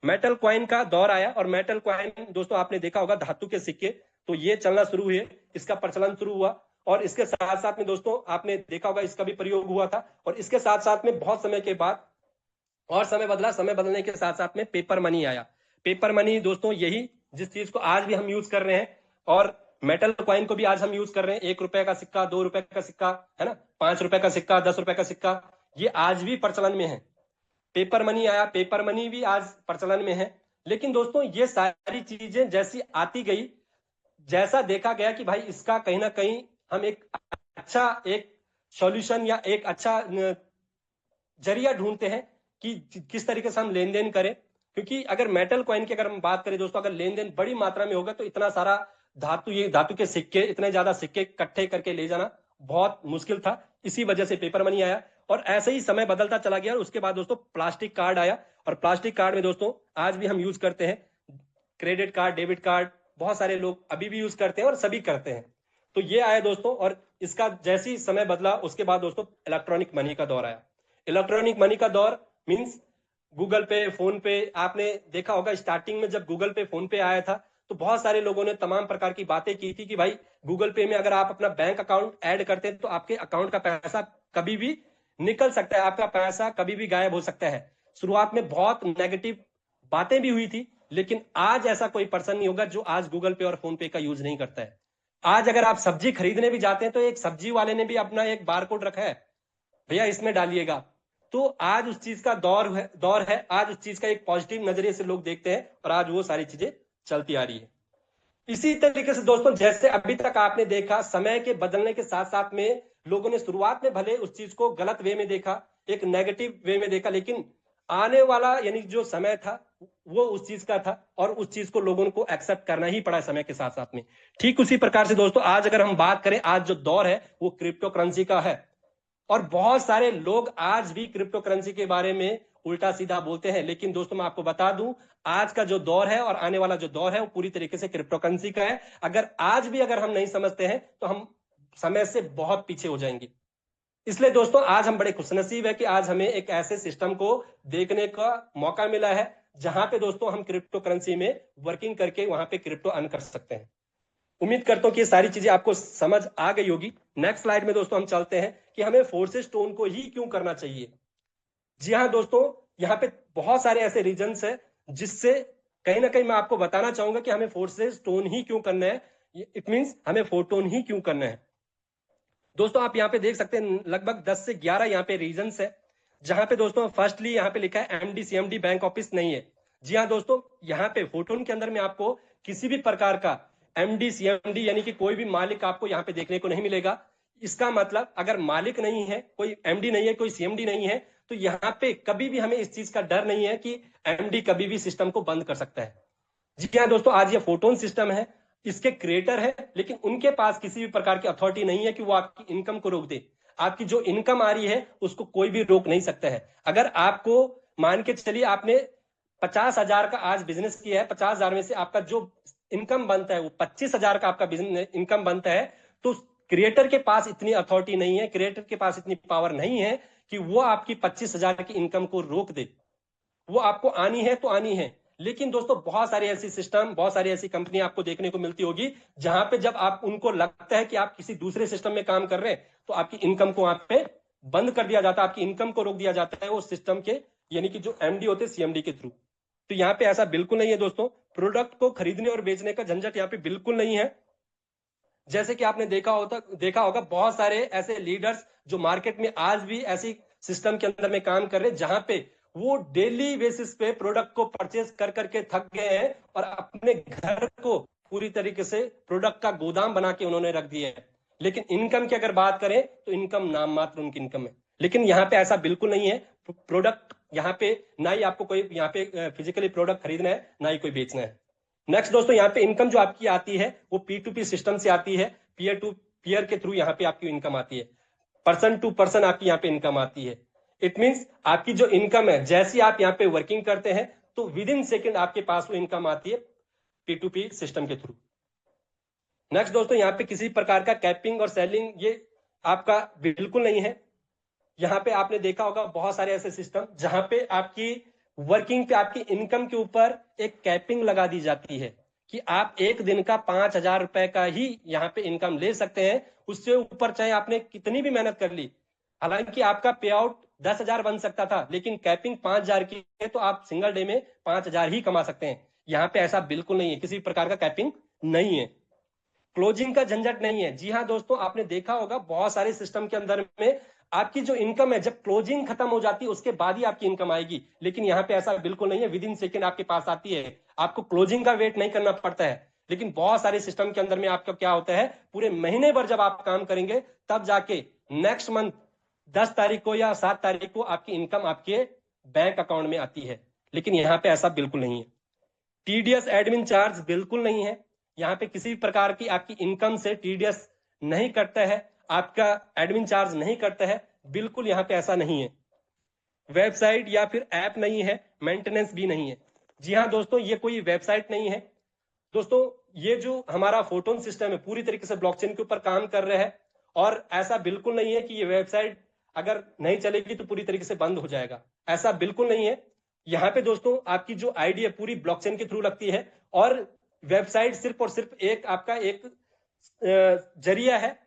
मेटल कॉइन का दौर आया, और मेटल कॉइन दोस्तों आपने देखा होगा, धातु के सिक्के, तो ये चलना शुरू हुए, इसका प्रचलन शुरू हुआ। और इसके साथ साथ में दोस्तों आपने देखा होगा इसका भी प्रयोग हुआ था। और इसके साथ साथ में बहुत समय के बाद और समय बदला, समय बदलने के साथ साथ में पेपर मनी आया। पेपर मनी दोस्तों यही जिस चीज को आज भी हम यूज कर रहे हैं, और मेटल कॉइन को भी आज हम यूज कर रहे हैं, 1 रुपए का सिक्का, 2 रुपए का सिक्का, है ना, 5 रुपए का सिक्का, 10 रुपए का सिक्का, ये आज भी प्रचलन में है। पेपर मनी आया, पेपर मनी भी आज प्रचलन में है। लेकिन दोस्तों ये सारी चीजें जैसी आती गई, जैसा देखा गया कि भाई इसका कहीं ना कहीं हम एक अच्छा एक सॉल्यूशन या एक अच्छा जरिया ढूंढते हैं कि किस तरीके से हम लेन देन करें। क्योंकि अगर मेटल कॉइन की अगर हम बात करें दोस्तों, अगर लेन देन बड़ी मात्रा में होगा तो इतना सारा धातु के सिक्के, इतने ज्यादा सिक्के इकट्ठे करके ले जाना बहुत मुश्किल था। इसी वजह से पेपर मनी आया और ऐसे ही समय बदलता चला गया। और उसके बाद दोस्तों प्लास्टिक कार्ड आया, और प्लास्टिक कार्ड में दोस्तों आज भी हम यूज करते हैं, क्रेडिट कार्ड, डेबिट कार्ड, बहुत सारे लोग अभी भी यूज करते हैं और सभी करते हैं। तो ये आया दोस्तों, और इसका जैसे ही समय बदला उसके बाद दोस्तों इलेक्ट्रॉनिक मनी का दौर आया। इलेक्ट्रॉनिक मनी का दौर मीन्स गूगल पे, फोन पे। आपने देखा होगा स्टार्टिंग में जब गूगल पे, फोन पे आया था तो बहुत सारे लोगों ने तमाम प्रकार की बातें की थी कि भाई गूगल पे में अगर आप अपना बैंक अकाउंट ऐड करते हैं तो आपके अकाउंट का पैसा कभी भी निकल सकता है, आपका पैसा कभी भी गायब हो सकता है। शुरुआत में बहुत नेगेटिव बातें भी हुई थी, लेकिन आज ऐसा कोई पर्सन नहीं होगा जो आज गूगल पे और फोन पे का यूज नहीं करता है। आज अगर आप सब्जी खरीदने भी जाते हैं तो एक सब्जी वाले ने भी अपना एक बारकोड रखा है, भैया इसमें डालिएगा। तो आज उस चीज का दौर है, आज उस चीज का एक पॉजिटिव नजरिए से लोग देखते हैं और आज वो सारी चीजें चलती आ रही है। इसी तरीके से दोस्तों जैसे अभी तक आपने देखा, समय के बदलने के साथ साथ में लोगों ने शुरुआत में भले उस चीज को गलत वे में देखा, एक नेगेटिव वे में देखा, लेकिन आने वाला यानी जो समय था वो उस चीज का था और उस चीज को लोगों को एक्सेप्ट करना ही पड़ा समय के साथ साथ में। ठीक उसी प्रकार से दोस्तों आज अगर हम बात करें, आज जो दौर है वो क्रिप्टो करेंसी का है। और बहुत सारे लोग आज भी क्रिप्टो करेंसी के बारे में उल्टा सीधा बोलते हैं, लेकिन दोस्तों मैं आपको बता दूं आज का जो दौर है और आने वाला जो दौर है वो पूरी तरीके से क्रिप्टो करेंसी का है। अगर आज भी अगर हम नहीं समझते हैं तो हम समय से बहुत पीछे हो जाएंगे। इसलिए दोस्तों आज हम बड़े खुशनसीब है कि आज हमें एक ऐसे सिस्टम को देखने का मौका मिला है जहां पे दोस्तों हम क्रिप्टो करेंसी में वर्किंग करके वहां पे क्रिप्टो अर्न कर सकते हैं। उम्मीद करता हूं कि ये सारी चीजें आपको समझ आ गई होगी। नेक्स्ट स्लाइड में दोस्तों हम चलते हैं कि हमें फोर्सेस स्टोन को ही क्यों करना चाहिए। जी हाँ दोस्तों, यहाँ पे बहुत सारे ऐसे रीजंस है जिससे कहीं ना कहीं मैं आपको बताना चाहूंगा कि हमें फोर्सेस स्टोन ही क्यों करना है। इट मींस हमें फोरटोन ही क्यों करना है। दोस्तों आप यहाँ पे देख सकते हैं लगभग 10 से 11 यहाँ पे रीजंस है, जहां पे दोस्तों फर्स्टली यहाँ पे लिखा है एमडी सीएमडी बैंक ऑफिस नहीं है। जी हाँ दोस्तों, यहाँ पे फोरटोन के अंदर में आपको किसी भी प्रकार का एमडी सीएमडी यानी कि कोई भी मालिक आपको यहाँ पे देखने को नहीं मिलेगा। इसका मतलब अगर मालिक नहीं है, कोई एमडी नहीं है, कोई सीएमडी नहीं है, तो यहाँ पे कभी भी हमें इस चीज का डर नहीं है कि एमडी कभी भी सिस्टम को बंद कर सकता है। जी हाँ दोस्तों, आज ये फोरटोन सिस्टम है, इसके क्रिएटर है, लेकिन उनके पास किसी भी प्रकार की अथॉरिटी नहीं है कि वो आपकी इनकम को रोक दे। आपकी जो इनकम आ रही है उसको कोई भी रोक नहीं सकता है। अगर आपको मान के चलिए आपने 50,000 का आज बिजनेस किया है, 50,000 में से आपका जो इनकम बनता है वो 25,000 का आपका बिजनेस इनकम बनता है, तो क्रिएटर के पास इतनी अथॉरिटी नहीं है, क्रिएटर के पास इतनी पावर नहीं है कि वो आपकी 25,000 की इनकम को रोक दे। वो आपको आनी है तो आनी है। लेकिन दोस्तों बहुत सारी ऐसी सिस्टम, बहुत सारी ऐसी कंपनी आपको देखने को मिलती होगी जहां पे जब आप उनको लगता है कि आप किसी दूसरे सिस्टम में काम कर रहे हैं तो आपकी इनकम को वहां पे बंद कर दिया जाता है, आपकी इनकम को रोक दिया जाता है वो सिस्टम के यानी कि जो एमडी होते हैं सीएमडी के थ्रू। तो यहाँ पे ऐसा बिल्कुल नहीं है दोस्तों, प्रोडक्ट को खरीदने और बेचने का झंझट यहाँ पे बिल्कुल नहीं है। जैसे कि आपने देखा होगा बहुत सारे ऐसे लीडर्स जो मार्केट में आज भी ऐसी सिस्टम के अंदर में काम कर रहे हैं जहां पे वो डेली बेसिस पे प्रोडक्ट को परचेज कर करके थक गए हैं और अपने घर को पूरी तरीके से प्रोडक्ट का गोदाम बना के उन्होंने रख दिया है। लेकिन इनकम की अगर बात करें तो इनकम नाम मात्र उनकी इनकम है। लेकिन यहाँ पे ऐसा बिल्कुल नहीं है। प्रोडक्ट यहाँ पे ना ही आपको कोई यहाँ पे फिजिकली प्रोडक्ट खरीदना है ना ही कोई बेचना है। नेक्स्ट दोस्तों, यहाँ पे इनकम जो आपकी आती है वो P2P सिस्टम से आती है, पीयर टू पीयर के थ्रू यहाँ पे आपकी इनकम आती है, पर्सन टू पर्सन आपकी यहाँ पे इनकम आती है। इट मींस आपकी जो इनकम है जैसी आप यहाँ पे वर्किंग करते हैं तो विद इन सेकेंड आपके पास वो इनकम आती है P2P सिस्टम के थ्रू। नेक्स्ट दोस्तों, यहाँ पे किसी प्रकार का कैपिंग और सेलिंग ये आपका बिल्कुल नहीं है। यहाँ पे आपने देखा होगा बहुत सारे ऐसे सिस्टम जहां पे आपकी वर्किंग पे आपकी इनकम के ऊपर एक कैपिंग लगा दी जाती है कि आप एक दिन का 5,000 रुपए का ही यहाँ पे इनकम ले सकते हैं, उससे ऊपर चाहे आपने कितनी भी मेहनत कर ली। हालांकि आपका पे आउट 10,000 बन सकता था, लेकिन कैपिंग 5,000 की है तो आप सिंगल डे में 5,000 ही कमा सकते हैं। यहाँ पे ऐसा बिल्कुल नहीं है, किसी प्रकार का कैपिंग नहीं है। क्लोजिंग का झंझट नहीं है। जी हाँ दोस्तों, आपने देखा होगा बहुत सारे सिस्टम के अंदर में आपकी जो इनकम है जब क्लोजिंग खत्म हो जाती है उसके बाद ही आपकी इनकम आएगी, लेकिन यहाँ पे ऐसा बिल्कुल नहीं है, विद इन सेकेंड आपके पास आती है, आपको क्लोजिंग का वेट नहीं करना पड़ता है। लेकिन बहुत सारे सिस्टम के अंदर में आपका क्या होता है, पूरे महीने भर जब आप काम करेंगे तब जाके नेक्स्ट मंथ 10 तारीख को या 7 तारीख को आपकी इनकम आपके बैंक अकाउंट में आती है, लेकिन यहाँ पे ऐसा बिल्कुल नहीं है। टीडीएस एडमिन चार्ज बिल्कुल नहीं है, यहाँ पे किसी भी प्रकार की आपकी इनकम से टीडीएस नहीं कटता है, आपका एडमिन चार्ज नहीं कटता है, बिल्कुल यहाँ पे ऐसा नहीं है। वेबसाइट या फिर ऐप नहीं है, मेंटेनेंस भी नहीं है। जी हाँ दोस्तों, ये कोई वेबसाइट नहीं है दोस्तों, ये जो हमारा फोटोन सिस्टम है पूरी तरीके से ब्लॉकचेन के ऊपर काम कर रहा है, और ऐसा बिल्कुल नहीं है कि ये वेबसाइट अगर नहीं चलेगी तो पूरी तरीके से बंद हो जाएगा, ऐसा बिल्कुल नहीं है। यहाँ पे दोस्तों आपकी जो आईडी है पूरी ब्लॉकचेन के थ्रू लगती है, और वेबसाइट सिर्फ और सिर्फ एक आपका एक जरिया है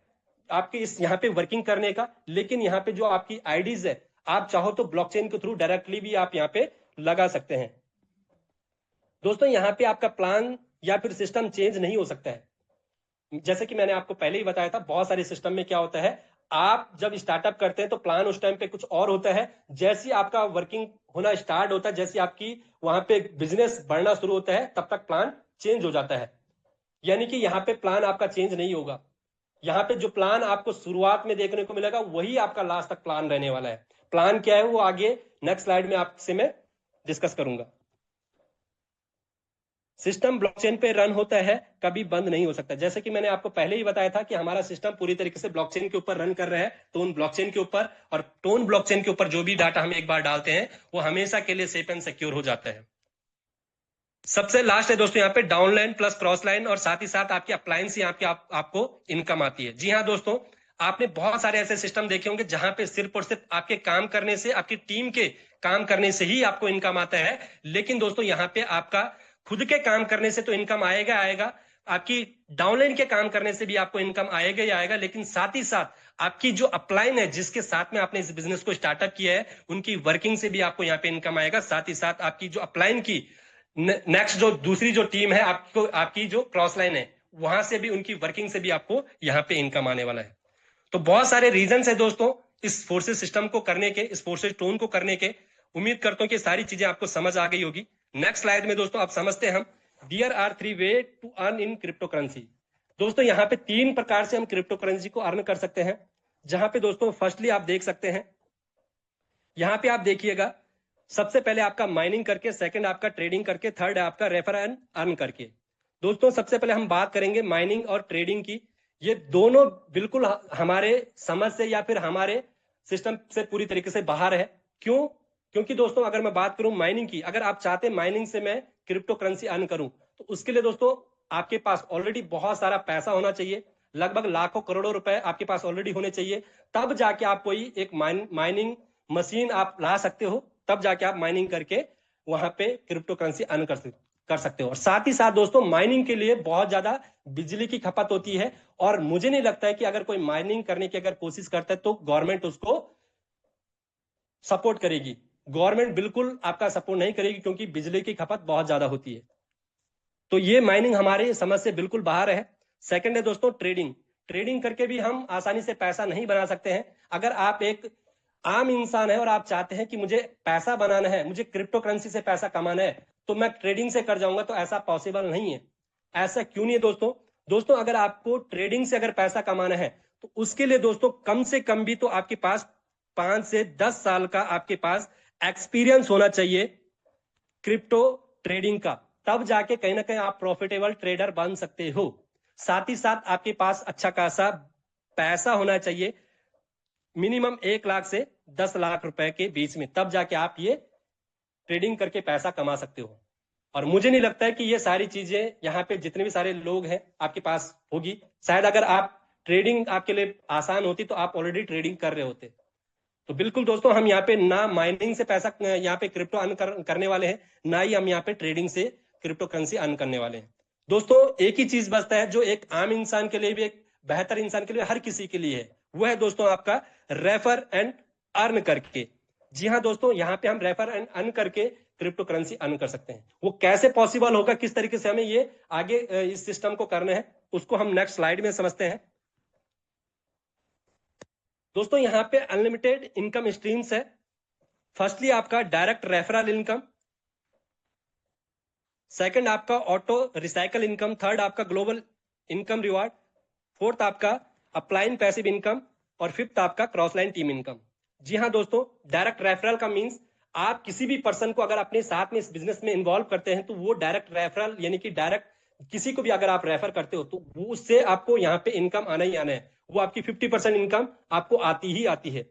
आपके इस यहाँ पे वर्किंग करने का, लेकिन यहाँ पे जो आपकी आईडीज है आप चाहो तो ब्लॉकचेन के थ्रू डायरेक्टली भी आप यहाँ पे लगा सकते हैं। दोस्तों यहाँ पे आपका प्लान या फिर सिस्टम चेंज नहीं हो सकता है, जैसे कि मैंने आपको पहले ही बताया था, बहुत सारे सिस्टम में क्या होता है, आप जब स्टार्टअप करते हैं तो प्लान उस टाइम पे कुछ और होता है, जैसे आपका वर्किंग होना स्टार्ट होता है, जैसे आपकी वहां पे बिजनेस बढ़ना शुरू होता है तब तक प्लान चेंज हो जाता है। यानी कि यहाँ पे प्लान आपका चेंज नहीं होगा, यहाँ पे जो प्लान आपको शुरुआत में देखने को मिलेगा वही आपका लास्ट तक प्लान रहने वाला है। प्लान क्या है वो आगे नेक्स्ट स्लाइड में आपसे मैं डिस्कस करूंगा। सिस्टम ब्लॉकचेन पे रन होता है, कभी बंद नहीं हो सकता। जैसे कि मैंने आपको पहले ही बताया था कि हमारा सिस्टम पूरी तरीके से ब्लॉकचेन के ऊपर रन कर रहा है, टोन ब्लॉकचेन के ऊपर, और टोन ब्लॉकचेन के ऊपर जो भी डाटा हम एक बार डालते हैं वो हमेशा के लिए सेफ एंड सिक्योर हो जाता है। सबसे लास्ट है दोस्तों यहाँ पे डाउनलाइन प्लस क्रॉस लाइन, और साथ ही साथ आपकी अप्लायंस यहाँ पे आपको इनकम आती है। जी हाँ दोस्तों, आपने बहुत सारे ऐसे सिस्टम देखे होंगे जहां पे सिर्फ और सिर्फ आपके काम करने से, आपकी टीम के काम करने से ही आपको इनकम आता है, लेकिन दोस्तों यहाँ पे आपका खुद के काम करने से तो इनकम आएगा आएगा, आपकी डाउनलाइन के काम करने से भी आपको इनकम आएगा ही आएगा, लेकिन साथ ही साथ आपकी जो अपलाइन है जिसके साथ में आपने इस बिजनेस को स्टार्टअप किया है उनकी वर्किंग से भी आपको यहाँ पे इनकम आएगा। साथ ही साथ आपकी जो अपलाइन की नेक्स्ट जो दूसरी जो टीम है आपको, आपकी जो क्रॉस लाइन है वहां से भी, उनकी वर्किंग से भी आपको यहाँ पे इनकम आने वाला है। तो बहुत सारे रीजंस है दोस्तों इस फोर्सेस सिस्टम को करने के, इस फोर्सेस टोन को करने के। उम्मीद करता हूं कि सारी चीजें आपको समझ आ गई होगी। नेक्स्ट स्लाइड में दोस्तों आप समझते हैं हम there are 3 way to earn in crypto currency. दोस्तों यहाँ पे 3 प्रकार से हम क्रिप्टो करेंसी को अर्न कर सकते हैं, जहां पे दोस्तों फर्स्टली आप देख सकते हैं, यहाँ पे आप देखिएगा, सबसे पहले आपका माइनिंग करके, सेकंड आपका ट्रेडिंग करके, थर्ड है आपका रेफर एंड अर्न करके। दोस्तों सबसे पहले हम बात करेंगे माइनिंग और ट्रेडिंग की। ये दोनों बिल्कुल हमारे समझ से या फिर हमारे सिस्टम से पूरी तरीके से बाहर है। क्यों? क्योंकि दोस्तों अगर मैं बात करूं माइनिंग की, अगर आप चाहते हैं माइनिंग से मैं क्रिप्टो करेंसी अर्न करूं तो उसके लिए दोस्तों आपके पास ऑलरेडी बहुत सारा पैसा होना चाहिए, लगभग लाखों करोड़ों रुपए आपके पास ऑलरेडी होने चाहिए, तब जाके आप कोई एक माइनिंग मशीन आप ला सकते हो, तब जाके आप माइनिंग करके वहां पे क्रिप्टो करेंसी अर्न कर सकते हो। और साथ ही साथ दोस्तों माइनिंग के लिए बहुत ज्यादा बिजली की खपत होती है, और मुझे नहीं लगता है कि अगर कोई माइनिंग करने की अगर कोशिश करता है तो गवर्नमेंट उसको सपोर्ट करेगी। गवर्नमेंट बिल्कुल आपका सपोर्ट नहीं करेगी, क्योंकि बिजली की खपत बहुत ज्यादा होती है। तो ये माइनिंग हमारे समझ से बिल्कुल बाहर है। सेकंड है दोस्तों ट्रेडिंग। ट्रेडिंग करके भी हम आसानी से पैसा नहीं बना सकते हैं। अगर आप एक आम इंसान है और आप चाहते हैं कि मुझे पैसा बनाना है, मुझे क्रिप्टो करेंसी से पैसा कमाना है, तो मैं ट्रेडिंग से कर जाऊंगा, तो ऐसा पॉसिबल नहीं है। ऐसा क्यों नहीं है दोस्तों? दोस्तों अगर आपको ट्रेडिंग से अगर पैसा कमाना है तो उसके लिए दोस्तों कम से कम भी तो आपके पास 5 से 10 साल का आपके पास एक्सपीरियंस होना चाहिए क्रिप्टो ट्रेडिंग का, तब जाके कहीं ना कहीं आप प्रॉफिटेबल ट्रेडर बन सकते हो। साथ ही साथ आपके पास अच्छा खासा पैसा होना चाहिए, मिनिमम 1 लाख से 10 लाख रुपए के बीच में, तब जाके आप ये ट्रेडिंग करके पैसा कमा सकते हो। और मुझे नहीं लगता है कि ये सारी चीजें यहाँ पे जितने भी सारे लोग हैं आपके पास होगी। शायद अगर आप ट्रेडिंग आपके लिए आसान होती तो आप ऑलरेडी ट्रेडिंग कर रहे होते। तो बिल्कुल दोस्तों हम यहाँ पे ना माइनिंग से पैसा यहाँ पे क्रिप्टो अर्न करने वाले हैं, ना ही हम यहाँ पे ट्रेडिंग से क्रिप्टो करेंसी अर्न करने वाले हैं। दोस्तों एक ही चीज बचता है जो एक आम इंसान के लिए भी, एक बेहतर इंसान के लिए, हर किसी के लिए है, वो है दोस्तों आपका रेफर एंड अर्न करके। जी हाँ दोस्तों, यहाँ पे हम रेफर एंड अर्न करके क्रिप्टो करेंसी अर्न कर सकते हैं। वो कैसे पॉसिबल होगा, किस तरीके से हमें ये आगे इस सिस्टम को करना है, उसको हम नेक्स्ट स्लाइड में समझते हैं। दोस्तों यहाँ पे अनलिमिटेड इनकम स्ट्रीम्स है। फर्स्टली आपका डायरेक्ट रेफरल इनकम, सेकंड आपका ऑटो रिसाइकल इनकम, थर्ड आपका ग्लोबल इनकम रिवार्ड, फोर्थ आपका अपलाइन पैसिव इनकम और फिफ्थ आपका क्रॉस लाइन टीम इनकम। जी हाँ दोस्तों, डायरेक्ट रेफरल का मींस आप किसी भी पर्सन को अगर अपने साथ में इस बिजनेस में इन्वॉल्व करते हैं तो वो डायरेक्ट रेफरल यानी कि डायरेक्ट किसी को भी अगर आप रेफर करते हो तो वो उससे आपको यहाँ पे इनकम आना ही आना है। वो आपकी 50% इनकम आपको आती ही आती है।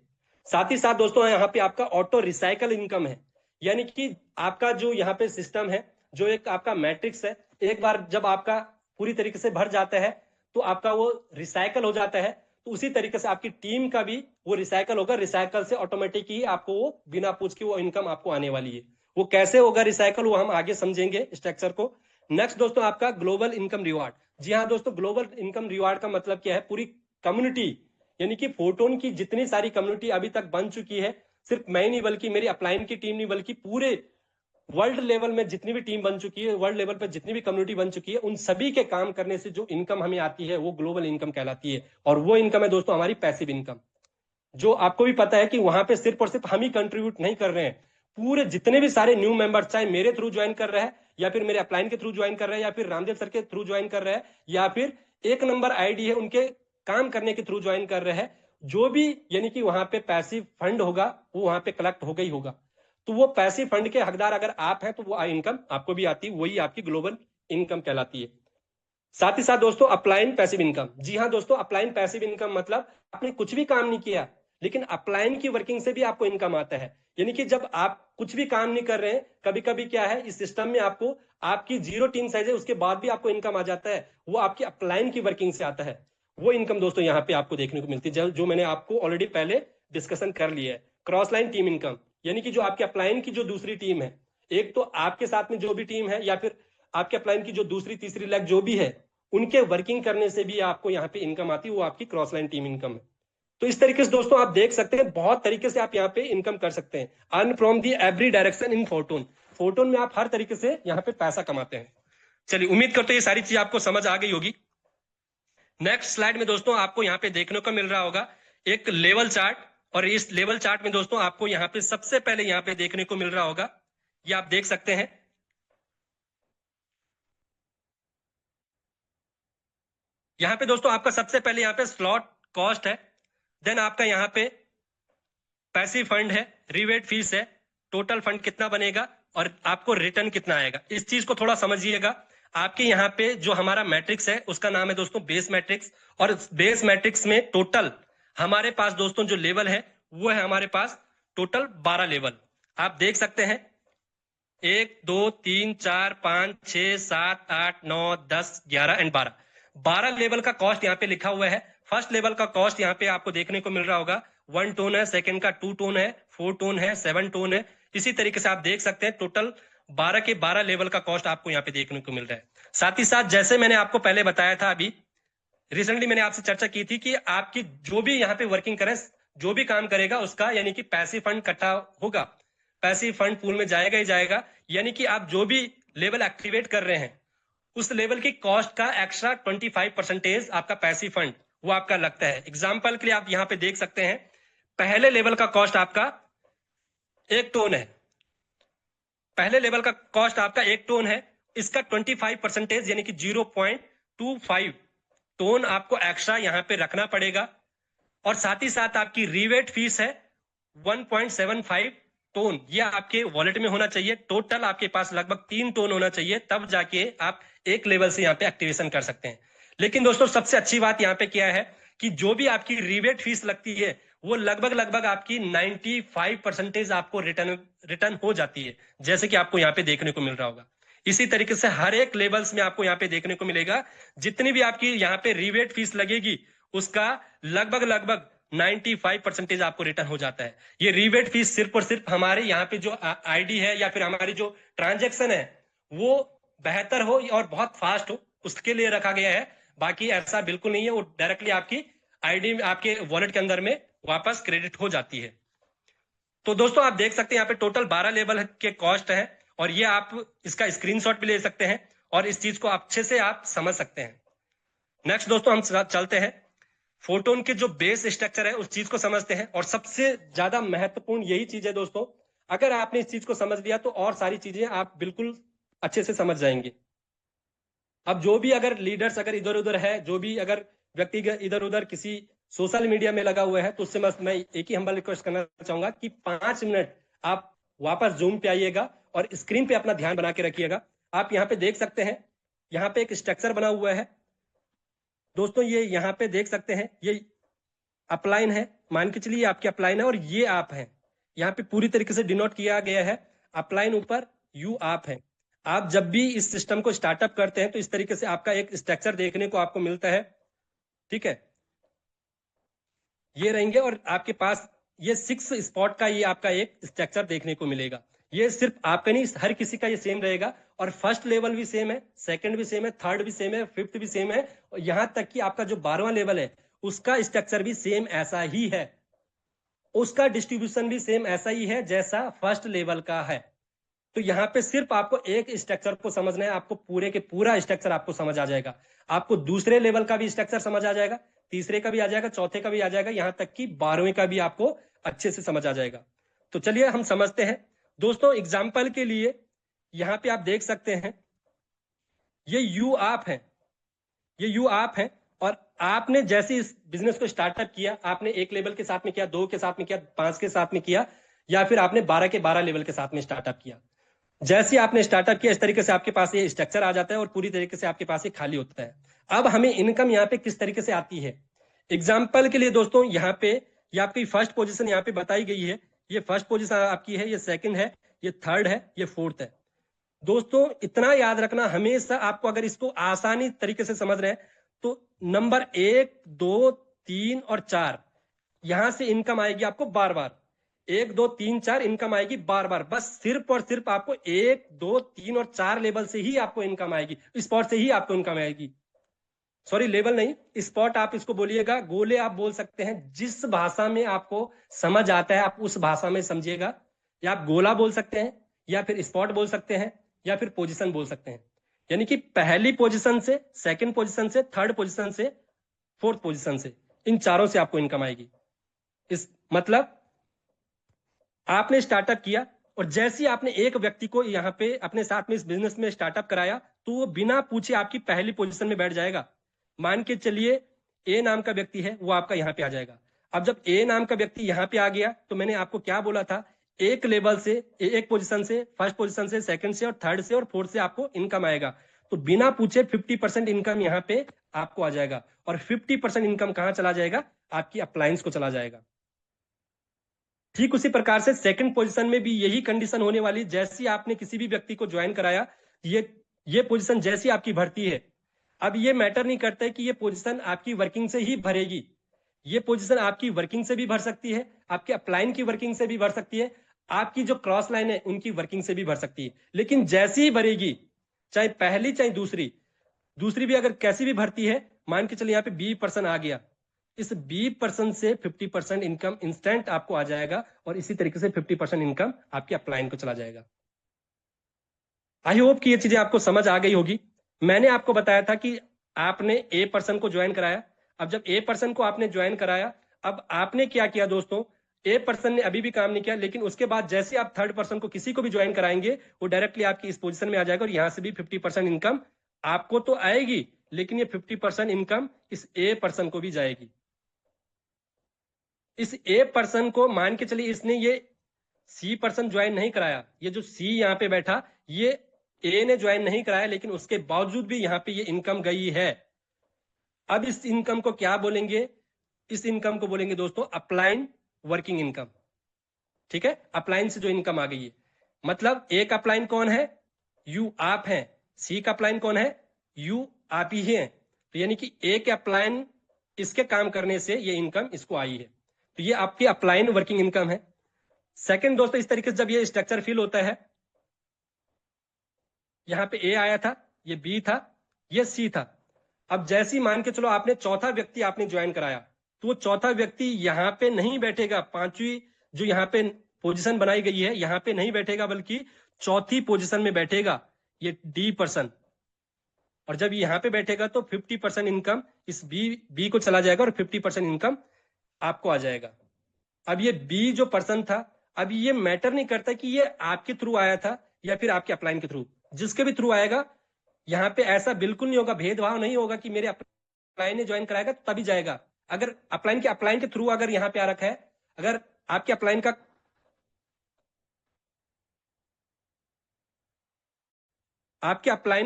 साथ ही साथ दोस्तों यहाँ पे आपका ऑटो रिसाइकल इनकम है, यानी कि आपका जो यहाँ पे सिस्टम है, जो एक आपका मैट्रिक्स है, एक बार जब आपका पूरी तरीके से भर जाता है तो आपका वो रिसाइकल हो जाता है। तो उसी तरीके से आपकी टीम का भी वो रिसाइकल होगा। रिसाइकल से ऑटोमेटिक ही आपको वो बिना पूछ के वो इनकम आपको आने वाली है। वो कैसे होगा रिसाइकल, वो हम आगे समझेंगे स्ट्रक्चर को। नेक्स्ट दोस्तों आपका ग्लोबल इनकम रिवार्ड। जी हाँ दोस्तों, ग्लोबल इनकम रिवार्ड का मतलब क्या है, पूरी कम्युनिटी यानी कि फोटोन की जितनी सारी कम्युनिटी अभी तक बन चुकी है, सिर्फ मैं नहीं बल्कि मेरी अपलाइन की टीम नहीं बल्कि पूरे वर्ल्ड लेवल में जितनी भी टीम बन चुकी है, वर्ल्ड लेवल पर जितनी भी कम्युनिटी बन चुकी है, उन सभी के काम करने से जो इनकम हमें आती है वो ग्लोबल इनकम कहलाती है। और वो इनकम है दोस्तों हमारी पैसिव इनकम, जो आपको भी पता है कि वहां पे सिर्फ और सिर्फ हम ही कंट्रीब्यूट नहीं कर रहे हैं। पूरे जितने भी सारे न्यू मेंबर्स, चाहे मेरे थ्रू ज्वाइन कर रहे हैं या फिर मेरे अपलाइन के थ्रू ज्वाइन कर रहे हैं या फिर रामदेव सर के थ्रू ज्वाइन कर रहे हैं या फिर एक नंबर आईडी है उनके काम करने के थ्रू ज्वाइन कर रहे हैं, जो भी यानी कि वहां पे पैसिव फंड होगा वो वहां पे कलेक्ट होगा ही होगा। तो वो पैसिव फंड के हकदार अगर आप हैं तो वो इनकम आपको भी आती है, वही आपकी ग्लोबल इनकम कहलाती है। साथ ही साथ दोस्तों अपलाइन पैसिव इनकम। जी हाँ दोस्तों, अपलाइन पैसिव इनकम मतलब आपने कुछ भी काम नहीं किया लेकिन अपलाइन की वर्किंग से भी आपको इनकम आता है। यानी कि जब आप कुछ भी काम नहीं कर रहे हैं, कभी कभी क्या है इस सिस्टम में आपको आपकी 0 टीम साइज है उसके बाद भी आपको इनकम आ जाता है, वो आपकी अपलाइन की वर्किंग से आता है। वो इनकम दोस्तों यहाँ पे आपको देखने को मिलती है, जो मैंने आपको ऑलरेडी पहले डिस्कशन कर लिया है। क्रॉस लाइन टीम इनकम यानी कि जो आपके अपलाइन की जो दूसरी टीम है, एक तो आपके साथ में जो भी टीम है या फिर आपके अपलाइन की जो दूसरी तीसरी लेग जो भी है, उनके वर्किंग करने से भी आपको यहाँ पे इनकम आती है, वो आपकी क्रॉस लाइन टीम इनकम है। तो इस तरीके से दोस्तों आप देख सकते हैं बहुत तरीके से आप यहाँ पे इनकम कर सकते हैं। Earn from the every direction in photon. Photon में आप हर तरीके से यहाँ पे पैसा कमाते हैं। चलिए, उम्मीद करते हैं ये सारी चीज आपको समझ आ गई होगी। नेक्स्ट स्लाइड में दोस्तों आपको यहाँ पे देखने को मिल रहा होगा एक लेवल चार्ट, और इस लेवल चार्ट में दोस्तों आपको यहाँ पे सबसे पहले यहाँ पे देखने को मिल रहा होगा, ये आप देख सकते हैं, यहाँ पे दोस्तों आपका सबसे पहले यहाँ पे स्लॉट कॉस्ट है, देन आपका यहाँ पे पैसिव फंड है, रिवेट फीस है, टोटल फंड कितना बनेगा और आपको रिटर्न कितना आएगा। इस चीज को थोड़ा समझिएगा। आपके यहाँ पे जो हमारा मैट्रिक्स है उसका नाम है दोस्तों बेस मैट्रिक्स, और बेस मैट्रिक्स में टोटल हमारे पास दोस्तों जो लेवल है वो है हमारे पास टोटल 12 लेवल। आप देख सकते हैं 1 2 3 4 5 6 7 8 9 10 11 एंड 12 लेवल का कॉस्ट यहाँ पे लिखा हुआ है। फर्स्ट लेवल का कॉस्ट यहाँ पे आपको देखने को मिल रहा होगा 1 टोन है, सेकंड का 2 टोन है, 4 टोन है, 7 टोन है। इसी तरीके से आप देख सकते हैं टोटल 12 के 12 लेवल का कॉस्ट आपको यहाँ पे देखने को मिल रहा है। साथ ही साथ जैसे मैंने आपको पहले बताया था, अभी रिसेंटली मैंने आपसे चर्चा की थी कि आपकी जो भी यहाँ पे वर्किंग करे, जो भी काम करेगा उसका यानी कि पैसिव फंड इकट्ठा होगा, पैसिव फंड पूल में जाएगा ही जाएगा। यानी कि आप जो भी लेवल एक्टिवेट कर रहे हैं उस लेवल की कॉस्ट का एक्स्ट्रा 25% आपका पैसिव फंड वो आपका लगता है। एग्जाम्पल के लिए आप यहाँ पे देख सकते हैं, पहले लेवल का कॉस्ट आपका 1 टोन है, पहले लेवल का कॉस्ट आपका 1 टोन है, इसका 25% यानी कि 0.25 टोन आपको एक्स्ट्रा यहाँ पे रखना पड़ेगा। और साथ ही साथ आपकी रिवेट फीस है 1.75 टोन, यह आपके वॉलेट में होना चाहिए। टोटल आपके पास लगभग 3 टोन होना चाहिए, तब जाके आप एक लेवल से यहाँ पे एक्टिवेशन कर सकते हैं। लेकिन दोस्तों सबसे अच्छी बात यहाँ पे क्या है कि जो भी आपकी रिवेट फीस लगती है वो लगभग आपकी 95% आपको रिटर्न हो जाती है, जैसे कि आपको यहाँ पे देखने को मिल रहा होगा। इसी तरीके से हर एक लेवल्स में आपको यहाँ पे देखने को मिलेगा, जितनी भी आपकी यहाँ पे रिवेट फीस लगेगी उसका लगभग 95% आपको रिटर्न हो जाता है। ये रिवेट फीस सिर्फ और सिर्फ हमारे यहाँ पे जो आईडी है या फिर हमारी जो ट्रांजैक्शन है वो बेहतर हो और बहुत फास्ट हो उसके लिए रखा गया है। बाकी ऐसा बिल्कुल नहीं है, वो डायरेक्टली आपकी आईडी आपके वॉलेट के अंदर में वापस क्रेडिट हो जाती है। तो दोस्तों आप देख सकते हैं यहाँ पे टोटल 12 लेवल के कॉस्ट है, और ये आप इसका स्क्रीनशॉट भी ले सकते हैं और इस चीज को अच्छे से आप समझ सकते हैं। नेक्स्ट दोस्तों हम चलते हैं फोटोन के जो बेस स्ट्रक्चर है उस चीज को समझते हैं, और सबसे ज्यादा महत्वपूर्ण यही चीज है दोस्तों, अगर आपने इस चीज को समझ लिया तो और सारी चीजें आप बिल्कुल अच्छे से समझ जाएंगे। अब जो भी अगर लीडर्स अगर इधर उधर है, जो भी अगर व्यक्ति इधर उधर किसी सोशल मीडिया में लगा हुआ है, तो उससे मैं एक ही हम्बल रिक्वेस्ट करना चाहूंगा कि 5 मिनट आप वापस जूम पे आइएगा और स्क्रीन पे अपना ध्यान बना के रखिएगा। आप यहाँ पे देख सकते हैं, यहाँ पे एक स्ट्रक्चर बना हुआ है दोस्तों, ये यहाँ पे देख सकते हैं, ये अपलाइन है, मान के चलिए आपकी अपलाइन है और ये आप है, यहाँ पे पूरी तरीके से डिनोट किया गया है, अपलाइन ऊपर यू आप है। आप जब भी इस सिस्टम को स्टार्टअप करते हैं तो इस तरीके से आपका एक स्ट्रक्चर देखने को आपको मिलता है, ठीक है, ये रहेंगे, और आपके पास ये 6 स्पॉट का ये आपका एक स्ट्रक्चर देखने को मिलेगा। ये सिर्फ आपका नहीं, हर किसी का ये सेम रहेगा, और फर्स्ट लेवल भी सेम है, सेकंड भी सेम है, थर्ड भी सेम है, फिफ्थ भी सेम है, और यहां तक कि आपका जो 12वां लेवल है उसका स्ट्रक्चर भी सेम ऐसा ही है, उसका डिस्ट्रीब्यूशन भी सेम ऐसा ही है जैसा फर्स्ट लेवल का है। तो यहाँ पे सिर्फ आपको एक स्ट्रक्चर को समझना है, आपको पूरे के पूरा स्ट्रक्चर आपको समझ आ जाएगा। आपको दूसरे लेवल का भी स्ट्रक्चर समझ आ जाएगा, तीसरे का भी आ जाएगा, चौथे का भी आ जाएगा, यहां तक कि 12वें का भी आपको अच्छे से समझ आ जाएगा। तो चलिए हम समझते हैं दोस्तों। एग्जाम्पल के लिए यहाँ पे आप देख सकते हैं, ये यू आप है, ये यू आप है, और आपने जैसे इस बिजनेस को स्टार्टअप किया, आपने 1 लेवल के साथ में किया, 2 के साथ में किया, 5 के साथ में किया, या फिर आपने 12 के 12 लेवल के साथ में स्टार्टअप किया। जैसे आपने स्टार्टअप किया इस तरीके से आपके पास ये स्ट्रक्चर आ जाता है और पूरी तरीके से आपके पास ये खाली होता है। अब हमें इनकम यहाँ पे किस तरीके से आती है, एग्जाम्पल के लिए दोस्तों, यहाँ पे ये आपकी फर्स्ट पोजीशन यहाँ पे बताई गई है, ये फर्स्ट पोजीशन आपकी है, ये सेकंड है, ये थर्ड है, ये फोर्थ है। दोस्तों इतना याद रखना हमेशा, आपको अगर इसको आसानी तरीके से समझ रहे हैं तो नंबर 1, 2, 3 और 4 यहां से इनकम आएगी आपको बार बार, 1, 2, 3, 4 इनकम आएगी बार बार, बस सिर्फ और सिर्फ आपको 1, 2, 3 और 4 लेवल से ही आपको इनकम आएगी, स्पॉट से ही आपको इनकम आएगी। सॉरी, लेवल नहीं, स्पॉट आप इसको बोलिएगा, गोले आप बोल सकते हैं, जिस भाषा में आपको समझ आता है आप उस भाषा में समझिएगा, या आप गोला बोल सकते हैं, या फिर स्पॉट बोल सकते हैं, या फिर पोजीशन बोल सकते हैं। यानी कि पहली पोजीशन से, सेकंड पोजीशन से, थर्ड पोजीशन से, फोर्थ पोजीशन से, इन चारों से आपको इनकम आएगी। इस मतलब आपने स्टार्टअप किया और जैसे ही आपने एक व्यक्ति को यहाँ पे अपने साथ में इस बिजनेस में स्टार्टअप कराया तो वो बिना पूछे आपकी पहली पोजीशन में बैठ जाएगा। मान के चलिए ए नाम का व्यक्ति है, वो आपका यहाँ पे आ जाएगा। अब जब ए नाम का व्यक्ति यहाँ पे आ गया तो मैंने आपको क्या बोला था, एक लेवल से, एक पोजीशन से, फर्स्ट पोजीशन से, सेकंड से और थर्ड से और फोर्थ से आपको इनकम आएगा। तो बिना पूछे 50% इनकम यहाँ पे आपको आ जाएगा, और 50% इनकम कहाँ चला जाएगा, आपकी अप्लायंस को चला जाएगा। ठीक उसी प्रकार से सेकंड पोजीशन में भी यही कंडीशन होने वाली, जैसी आपने किसी भी व्यक्ति को ज्वाइन कराया, ये पोजीशन जैसी आपकी भरती है, अब ये मैटर नहीं करता है कि ये पोजीशन आपकी वर्किंग से ही भरेगी, ये पोजीशन आपकी वर्किंग से भी भर सकती है, आपके अपलाइन की वर्किंग से भी भर सकती है, आपकी जो क्रॉस लाइन है उनकी वर्किंग से भी भर सकती है। लेकिन जैसी ही भरेगी, चाहे पहली चाहे दूसरी भी अगर कैसी भी भरती है, मान के चलिए यहाँ पे 20% आ गया, इस 20% से 50% इनकम इंस्टेंट आपको आ जाएगा, और इसी तरीके से 50% इनकम आपके अपलाइन को चला जाएगा। आई होप कि ये चीजें आपको समझ आ गई होगी। मैंने आपको बताया था कि आपने ए पर्सन को ज्वाइन कराया, अब जब ए पर्सन को आपने ज्वाइन कराया, अब आपने क्या किया दोस्तों, ए पर्सन ने अभी भी काम नहीं किया, लेकिन उसके बाद जैसे आप थर्ड पर्सन को किसी को भी ज्वाइन कराएंगे वो डायरेक्टली आपकी इस पोजीशन में आ जाएगा, और यहां से भी 50% इनकम आपको तो आएगी, लेकिन ये 50% इनकम इस ए पर्सन को भी जाएगी। इस ए पर्सन को मान के चलिए इसने ये सी पर्सन ज्वाइन नहीं कराया, ये जो सी यहाँ पे बैठा ये ए ने ज्वाइन नहीं कराया, लेकिन उसके बावजूद भी यहाँ पे ये इनकम गई है। अब इस इनकम को क्या बोलेंगे, इस इनकम को बोलेंगे दोस्तों अपलाइन वर्किंग इनकम। ठीक है, अपलाइन से जो इनकम आ गई है, मतलब ए का अपलाइन कौन है, यू आप हैं, सी का अपलाइन कौन है, यू आप ही हैं, तो यानी कि ए के अपलाइन इसके काम करने से ये इनकम इसको आई है, तो ये आपकी अपलाइन वर्किंग इनकम है। सेकंड दोस्तों, इस तरीके से जब ये स्ट्रक्चर फिल होता है, यहां पे ए आया था, ये बी था, ये सी था, अब जैसे ही मान के चलो आपने चौथा व्यक्ति आपने ज्वाइन कराया, तो वो चौथा व्यक्ति यहां पे नहीं बैठेगा, पांचवी जो यहां पे पोजीशन बनाई गई है यहां पे नहीं बैठेगा, बल्कि चौथी पोजीशन में बैठेगा ये डी पर्सन, और जब यहाँ पे बैठेगा तो 50% इनकम इस बी को चला जाएगा और 50% इनकम आपको आ जाएगा। अब ये बी जो पर्सन था, अब ये मैटर नहीं करता कि ये आपके थ्रू आया था या फिर आपके अपलाइन के थ्रू, जिसके भी थ्रू आएगा यहाँ पे ऐसा बिल्कुल नहीं होगा, भेदभाव नहीं होगा कि मेरे अपलाइन ने ज्वाइन कराएगा तो तभी जाएगा। अगर अपलाइन के थ्रू अगर यहाँ पे आ रखा है, अगर आपके अपलाइन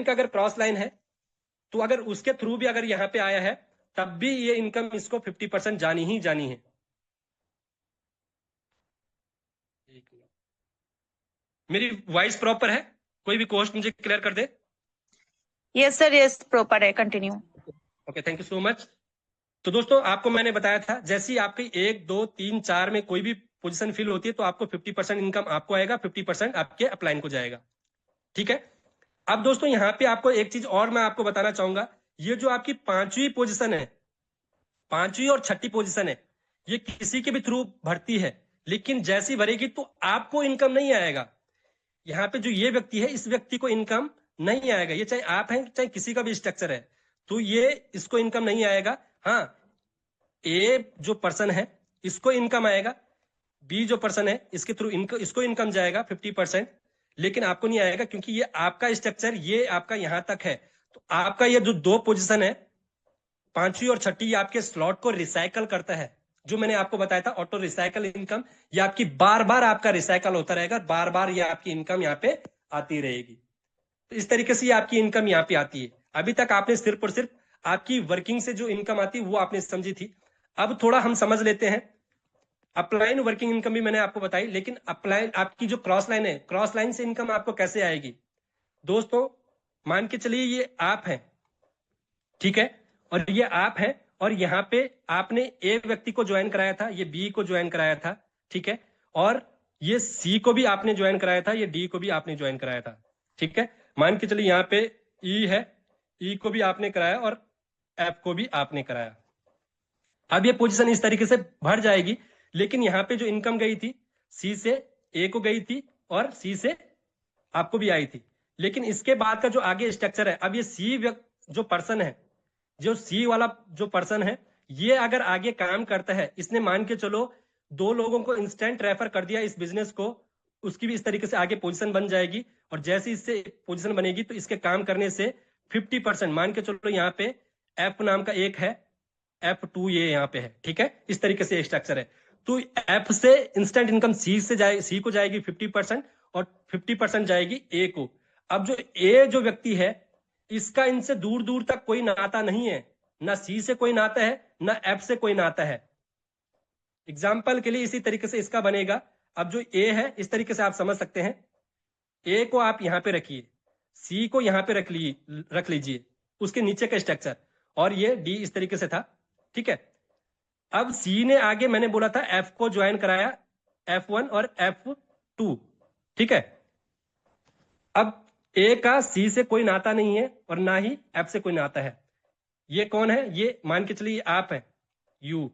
का अगर क्रॉस लाइन है तो अगर उसके थ्रू भी अगर यहाँ पे आया है तब भी ये इनकम इसको 50% जानी ही जानी है। मेरी वॉइस प्रॉपर है? कोई भी क्वेश्चन मुझे क्लियर कर दे। यस सर, यस प्रॉपर है, continue. Okay, thank you so much. तो दोस्तों आपको मैंने बताया था जैसे ही आपकी 1, 2, 3, 4 में कोई भी पोजीशन फिल होती है तो आपको 50% इनकम आपको आएगा, 50% आपके अपलाइन को जाएगा। ठीक है। अब दोस्तों यहाँ पे आपको एक चीज और मैं आपको बताना चाहूंगा, ये जो आपकी 5वीं पोजीशन है, 5वीं और 6ठी पोजीशन है, ये किसी के भी थ्रू भरती है, लेकिन जैसी भरेगी तो आपको इनकम नहीं आएगा। यहाँ पे जो ये व्यक्ति है, इस व्यक्ति को इनकम नहीं आएगा, ये चाहे आप हैं चाहे किसी का भी स्ट्रक्चर है, तो ये इसको इनकम नहीं आएगा। हाँ, ए जो पर्सन है इसको इनकम आएगा, बी जो पर्सन है इसके थ्रू इसको इनकम जाएगा 50%, लेकिन आपको नहीं आएगा क्योंकि ये आपका स्ट्रक्चर ये आपका यहां तक है। तो आपका ये जो 2 पोजीशन है, 5वीं और 6ठी, ये आपके स्लॉट को रिसाइकल करता है। जो मैंने आपको बताया था ऑटो रिसाइकल इनकम, ये आपकी बार बार आपका रिसाइकल होता रहेगा, बार बार ये आपकी इनकम यहाँ पे आती रहेगी। तो इस तरीके से ये आपकी इनकम यहाँ पे आती है। अभी तक आपने सिर्फ और सिर्फ आपकी वर्किंग से जो इनकम आती है वो आपने समझी थी। अब थोड़ा हम समझ लेते हैं अपलाइन वर्किंग इनकम भी मैंने आपको बताई, लेकिन अपलाइन आपकी जो क्रॉस लाइन है, क्रॉस लाइन से इनकम आपको कैसे आएगी। दोस्तों मान के चलिए ये आप है, ठीक है, और ये आप है, और यहाँ पे आपने ए व्यक्ति को ज्वाइन कराया था, ये बी को ज्वाइन कराया था, ठीक है, और ये सी को भी आपने ज्वाइन कराया था, ये डी को भी आपने ज्वाइन कराया था। ठीक है, मान के चलिए यहाँ पे ई है, ई को भी आपने कराया और एफ को भी आपने कराया। अब ये पोजीशन इस तरीके से भर जाएगी, लेकिन यहाँ पे जो इनकम गई थी सी से ए को गई थी और सी से आपको भी आई थी, लेकिन इसके बाद का जो आगे स्ट्रक्चर है, अब ये सी जो पर्सन है, जो सी वाला जो पर्सन है, ये अगर आगे काम करता है, इसने मान के चलो 2 लोगों को इंस्टेंट रेफर कर दिया इस बिजनेस को, उसकी भी इस तरीके से आगे पोजीशन बन जाएगी, और जैसे इससे पोजीशन बनेगी तो इसके काम करने से 50% मान के चलो यहाँ पे एफ नाम का एक है, F2 ये यहाँ पे है। ठीक है, इस तरीके से स्ट्रक्चर है। तो एफ से इंस्टेंट इनकम सी को जाएगी 50% और 50% जाएगी ए को। अब जो ए जो व्यक्ति है, इसका इनसे दूर दूर तक कोई नाता नहीं है, ना सी से कोई नाता है, ना एफ से कोई नाता है। एग्जाम्पल के लिए इसी तरीके से इसका बनेगा। अब जो ए है इस तरीके से आप समझ सकते हैं, ए को आप यहां पे रखिए, सी को यहां पे रख लीजिए, उसके नीचे का स्ट्रक्चर, और ये डी इस तरीके से था। ठीक है, अब सी ने आगे मैंने बोला था एफ को ज्वाइन कराया, F1 और F2। ठीक है, अब ए का सी से कोई नाता नहीं है और ना ही एफ से कोई नाता है। ये कौन है? ये मान के चलिए आप है, यू।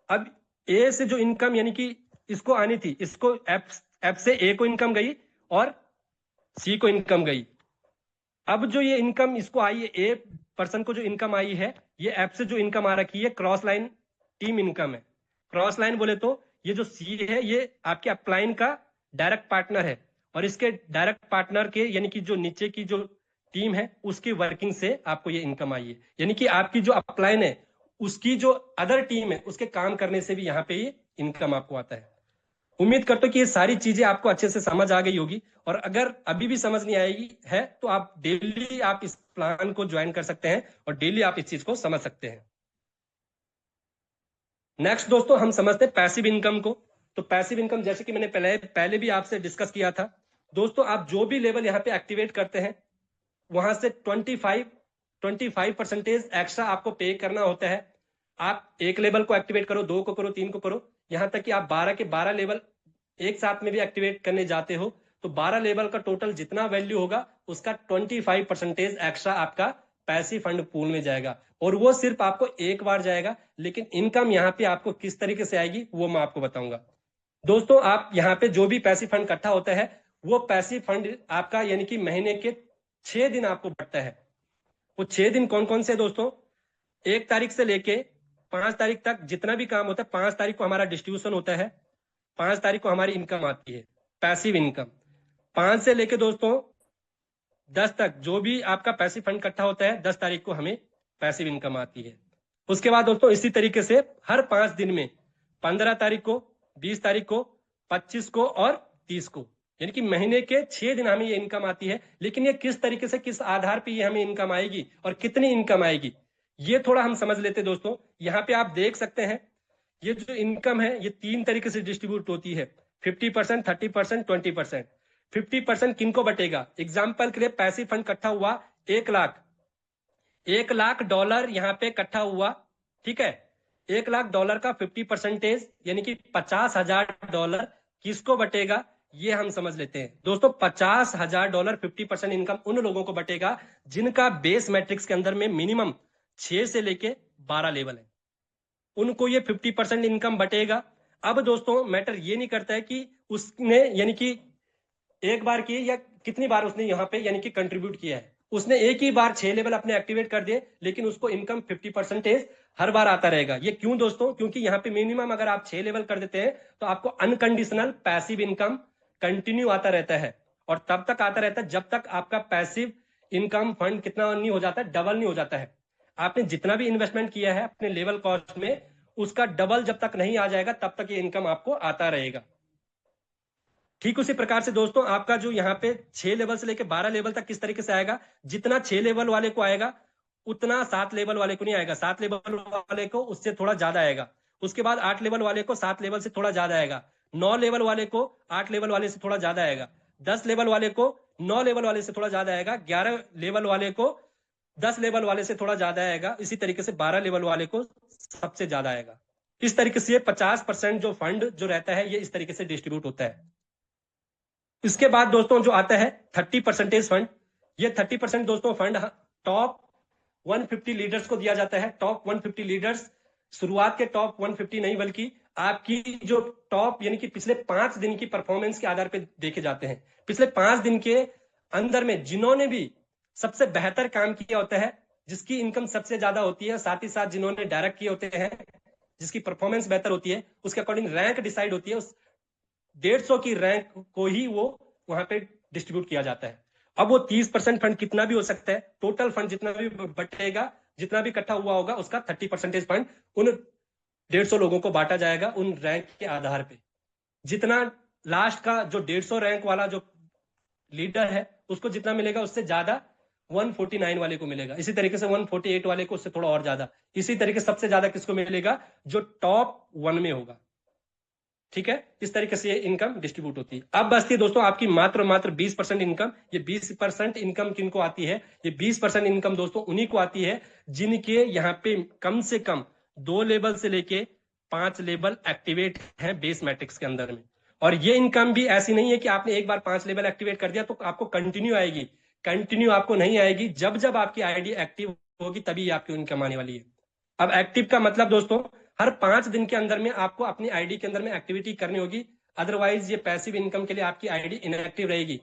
अब ए से जो इनकम यानी कि इसको आनी थी, इसको एफ से ए को इनकम गई और सी को इनकम गई। अब जो ये इनकम इसको आई है, ए पर्सन को जो इनकम आई है, ये एफ से जो इनकम आ रखी है क्रॉस लाइन टीम इनकम है। क्रॉस लाइन बोले तो ये जो सी है ये आपके अपलाइन का डायरेक्ट पार्टनर है, और इसके डायरेक्ट पार्टनर के यानी कि जो नीचे की जो टीम है उसकी वर्किंग से आपको ये इनकम आई है। यानी कि आपकी जो अपलाइन है उसकी जो अदर टीम है उसके काम करने से भी यहाँ पे ये इनकम आपको आता है। उम्मीद करता हूं कि ये सारी चीजें आपको अच्छे से समझ आ गई होगी, और अगर अभी भी समझ नहीं आएगी है तो आप डेली आप इस प्लान को ज्वाइन कर सकते हैं और डेली आप इस चीज को समझ सकते हैं। नेक्स्ट दोस्तों हम समझते हैं पैसिव इनकम को। तो पैसिव इनकम जैसे कि मैंने पहले भी आपसे डिस्कस किया था दोस्तों, आप जो भी लेवल यहाँ पे एक्टिवेट करते हैं वहां से 25% एक्स्ट्रा आपको पे करना होता है। आप एक लेवल को एक्टिवेट करो, 2 को करो, 3 को करो, यहां तक कि आप 12 के 12 लेवल एक साथ में भी एक्टिवेट करने जाते हो तो 12 लेवल का टोटल जितना वैल्यू होगा उसका 25% एक्स्ट्रा आपका पैसिव फंड पूल में जाएगा, और वो सिर्फ आपको एक बार जाएगा। लेकिन इनकम यहाँ पे आपको किस तरीके से आएगी वो मैं आपको बताऊंगा। दोस्तों आप यहाँ पे जो भी पैसिव फंड इकट्ठा होता है वो पैसिव फंड आपका यानी कि महीने के 6 दिन आपको बढ़ता है। वो 6 दिन कौन कौन से दोस्तों? 1 तारीख से लेके 5 तारीख तक जितना भी काम होता है, 5 तारीख को हमारा डिस्ट्रीब्यूशन होता है, 5 तारीख को हमारी इनकम आती है, पैसिव इनकम। 5 से लेके दोस्तों 10 तक जो भी आपका पैसिव फंड इकट्ठा होता है, 10 तारीख को हमें पैसिव इनकम आती है। उसके बाद दोस्तों इसी तरीके से हर 5 दिन में 15 तारीख को, 20 तारीख को, 25 को और 30 को, यानी कि महीने के 6 दिन हमें ये इनकम आती है। लेकिन ये किस तरीके से, किस आधार पे ये हमें इनकम आएगी और कितनी इनकम आएगी, ये थोड़ा हम समझ लेते दोस्तों। यहाँ पे आप देख सकते हैं ये जो इनकम है ये 3 तरीके से डिस्ट्रीब्यूट होती है, 50%, 30%, 20%। 50% किनको बटेगा? एग्जाम्पल के लिए पैसिव फंड इकट्ठा हुआ 1 लाख, $1,00,000 यहाँ पे इकट्ठा हुआ, ठीक है। $1,00,000 का 50% यानी कि $50,000 किसको बटेगा, ये हम समझ लेते हैं दोस्तों। $50,000 50% इनकम उन लोगों को बटेगा जिनका बेस मैट्रिक्स के अंदर में मिनिमम 6 से लेके 12 लेवल है, उनको ये 50% इनकम बटेगा। अब दोस्तों मैटर ये नहीं करता है कि उसने यानी कि एक बार की या कितनी बार उसने यहाँ पे यानी कि कंट्रीब्यूट किया है। उसने एक ही बार 6 लेवल अपने एक्टिवेट कर दिए, लेकिन उसको इनकम 50% हर बार आता रहेगा। ये क्यों दोस्तों? क्योंकि यहाँ पे मिनिमम अगर आप 6 लेवल कर देते हैं तो आपको अनकंडीशनल पैसिव इनकम कंटिन्यू आता रहता है, और तब तक आता रहता है जब तक आपका पैसिव इनकम फंड कितना नहीं हो जाता है, डबल नहीं हो जाता है। आपने जितना भी इन्वेस्टमेंट किया है अपने लेवल कॉस्ट में, उसका डबल जब तक नहीं आ जाएगा तब तक ये इनकम आपको आता रहेगा। ठीक उसी प्रकार से दोस्तों आपका जो यहाँ पे 6 लेवल से लेकर 12 लेवल तक किस तरीके से आएगा, जितना 6 लेवल वाले को आएगा उतना 7 लेवल वाले को नहीं आएगा, 7 लेवल वाले को उससे थोड़ा ज्यादा आएगा। उसके बाद 8 लेवल वाले को 7 लेवल से थोड़ा ज्यादा आएगा, 9 लेवल वाले को 8 लेवल वाले से थोड़ा ज्यादा आएगा, 10 लेवल वाले को 9 लेवल वाले से थोड़ा ज्यादा आएगा, 11 लेवल वाले को 10 लेवल वाले से थोड़ा ज्यादा आएगा, इसी तरीके से 12 लेवल वाले को सबसे ज्यादा आएगा। इस तरीके से 50% जो फंड जो रहता है ये इस तरीके से डिस्ट्रीब्यूट होता है। इसके बाद दोस्तों जो आता है 30% फंड, ये 30% दोस्तों फंड टॉप 150 लीडर्स को दिया जाता है। टॉप 150 लीडर्स, शुरुआत के टॉप 150 नहीं बल्कि आपकी जो टॉप यानी कि पिछले 5 दिन की परफॉर्मेंस के आधार पर देखे जाते हैं। पिछले 5 दिन के अंदर में जिन्होंने भी सबसे बेहतर काम किया होता है, जिसकी इनकम सबसे ज्यादा होती है, साथ ही साथ जिन्होंने डायरेक्ट किए होते हैं, जिसकी परफॉर्मेंस बेहतर होती है, उसके अकॉर्डिंग रैंक डिसाइड होती है। उस 150 की रैंक को ही वो वहां पे डिस्ट्रीब्यूट किया जाता है। अब वो 30% फंड कितना भी हो सकता है, टोटल फंड जितना भी बटेगा, जितना भी इकट्ठा हुआ होगा, उसका 30% फंड उन 150 लोगों को बांटा जाएगा उन रैंक के आधार पे। जितना लास्ट का जो 150 रैंक वाला जो लीडर है उसको जितना मिलेगा उससे ज्यादा 149 वाले को मिलेगा, इसी तरीके से 148 वाले को उससे थोड़ा और ज्यादा, इसी तरीके से सबसे ज्यादा किसको मिलेगा, जो टॉप 1 में होगा। ठीक है, इस तरीके से ये इनकम डिस्ट्रीब्यूट होती है। अब बचती है दोस्तों आपकी मात्र 20% इनकम। ये 20% इनकम किनको आती है? ये 20% इनकम दोस्तों उन्हीं को आती है जिनके यहाँ पे कम से कम 2 लेवल से लेके 5 लेवल एक्टिवेट है बेस मैट्रिक्स के अंदर में। और ये इनकम भी ऐसी नहीं है कि आपने एक बार 5 लेवल एक्टिवेट कर दिया तो आपको कंटिन्यू आएगी। कंटिन्यू आपको नहीं आएगी, जब जब आपकी आईडी एक्टिव होगी तभी आपकी इनकम आने वाली है। अब एक्टिव का मतलब दोस्तों हर 5 दिन के अंदर में आपको अपनी आईडी के अंदर में एक्टिविटी करनी होगी, अदरवाइज ये पैसिव इनकम के लिए आपकी आईडी इनएक्टिव रहेगी।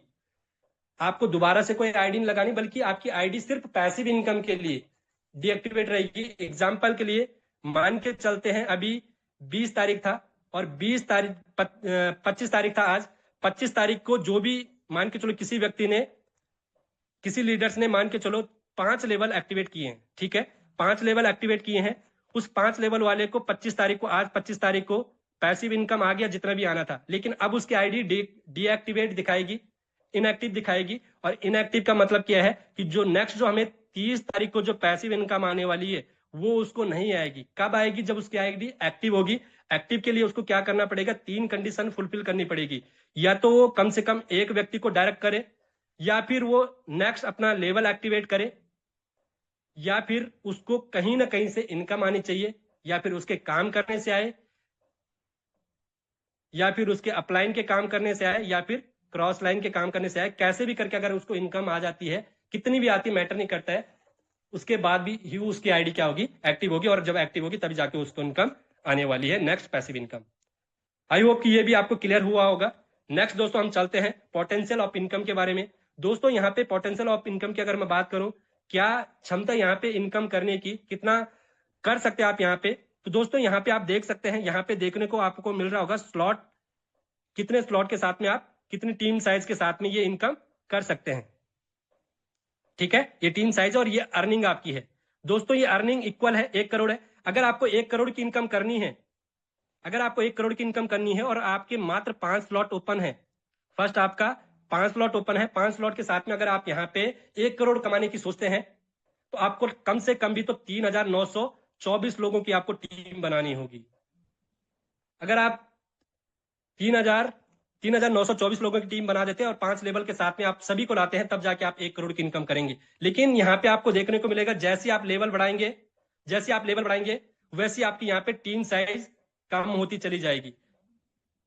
आपको दोबारा से कोई आईडी नहीं लगानी, बल्कि आपकी आईडी सिर्फ पैसिव इनकम के लिए डीएक्टिवेट रहेगी। एग्जाम्पल के लिए मान के चलते हैं अभी 20 तारीख था और 25 तारीख था आज। 25 तारीख को जो भी मान के चलो किसी व्यक्ति ने, किसी लीडर्स ने मान के चलो 5 लेवल एक्टिवेट किए हैं, ठीक है, 5 लेवल एक्टिवेट किए हैं। उस 5 लेवल वाले को 25 तारीख को, आज 25 तारीख को पैसिव इनकम आ गया जितना भी आना था, लेकिन अब उसकी आईडी डीएक्टिवेट दिखाएगी, इनएक्टिव दिखाएगी। और इनएक्टिव का मतलब क्या है कि जो नेक्स्ट जो हमें 30 तारीख को जो पैसिव इनकम आने वाली है वो उसको नहीं आएगी। कब आएगी? जब उसकी आईडी एक्टिव होगी। एक्टिव के लिए उसको क्या करना पड़ेगा? 3 कंडीशन फुलफिल करनी पड़ेगी। या तो वो कम से कम एक व्यक्ति को डायरेक्ट करे, या फिर वो नेक्स्ट अपना लेवल एक्टिवेट करे, या फिर उसको कहीं ना कहीं से इनकम आनी चाहिए, या फिर उसके काम करने से आए, या फिर उसके अपलाइन के काम करने से आए, या फिर क्रॉस लाइन के काम करने से आए। कैसे भी करके अगर उसको इनकम आ जाती है, कितनी भी आती मैटर नहीं करता है, उसके बाद भी ही उसकी आईडी क्या होगी? एक्टिव होगी। और जब एक्टिव होगी तभी जाके उसको इनकम आने वाली है, next passive income. I hope कि ये भी आपको क्लियर हुआ होगा। नेक्स्ट दोस्तों हम चलते हैं पोटेंशियल ऑफ इनकम के बारे में। दोस्तों यहाँ पे पोटेंशियल ऑफ इनकम की अगर मैं बात करूं, क्या क्षमता यहाँ पे इनकम करने की, कितना कर सकते हैं आप यहाँ पे। तो दोस्तों यहाँ पे आप देख सकते हैं, यहाँ पे देखने को आपको मिल रहा होगा स्लॉट, कितने स्लॉट के साथ में आप कितनी टीम साइज के साथ में ये इनकम कर सकते हैं। ठीक है, ये टीम साइज और ये अर्निंग आपकी है दोस्तों। ये अर्निंग इक्वल है 1 करोड़ है। अगर आपको 1 करोड़ की इनकम करनी है, अगर आपको 1 करोड़ की इनकम करनी है और आपके मात्र 5 स्लॉट ओपन है, फर्स्ट आपका 5 स्लॉट ओपन है, 5 स्लॉट के साथ में अगर आप यहाँ पे 1 करोड़ कमाने की सोचते हैं तो आपको कम से कम भी तो 3,924 लोगों की आपको टीम बनानी होगी। अगर आप 3,924 लोगों की टीम बना देते हैं और 5 लेवल के साथ में आप सभी को लाते हैं, तब जाके आप 1 करोड़ की इनकम करेंगे। लेकिन यहाँ पे आपको देखने को मिलेगा जैसे आप लेवल बढ़ाएंगे, वैसे आपकी यहाँ पे टीम साइज कम होती चली जाएगी।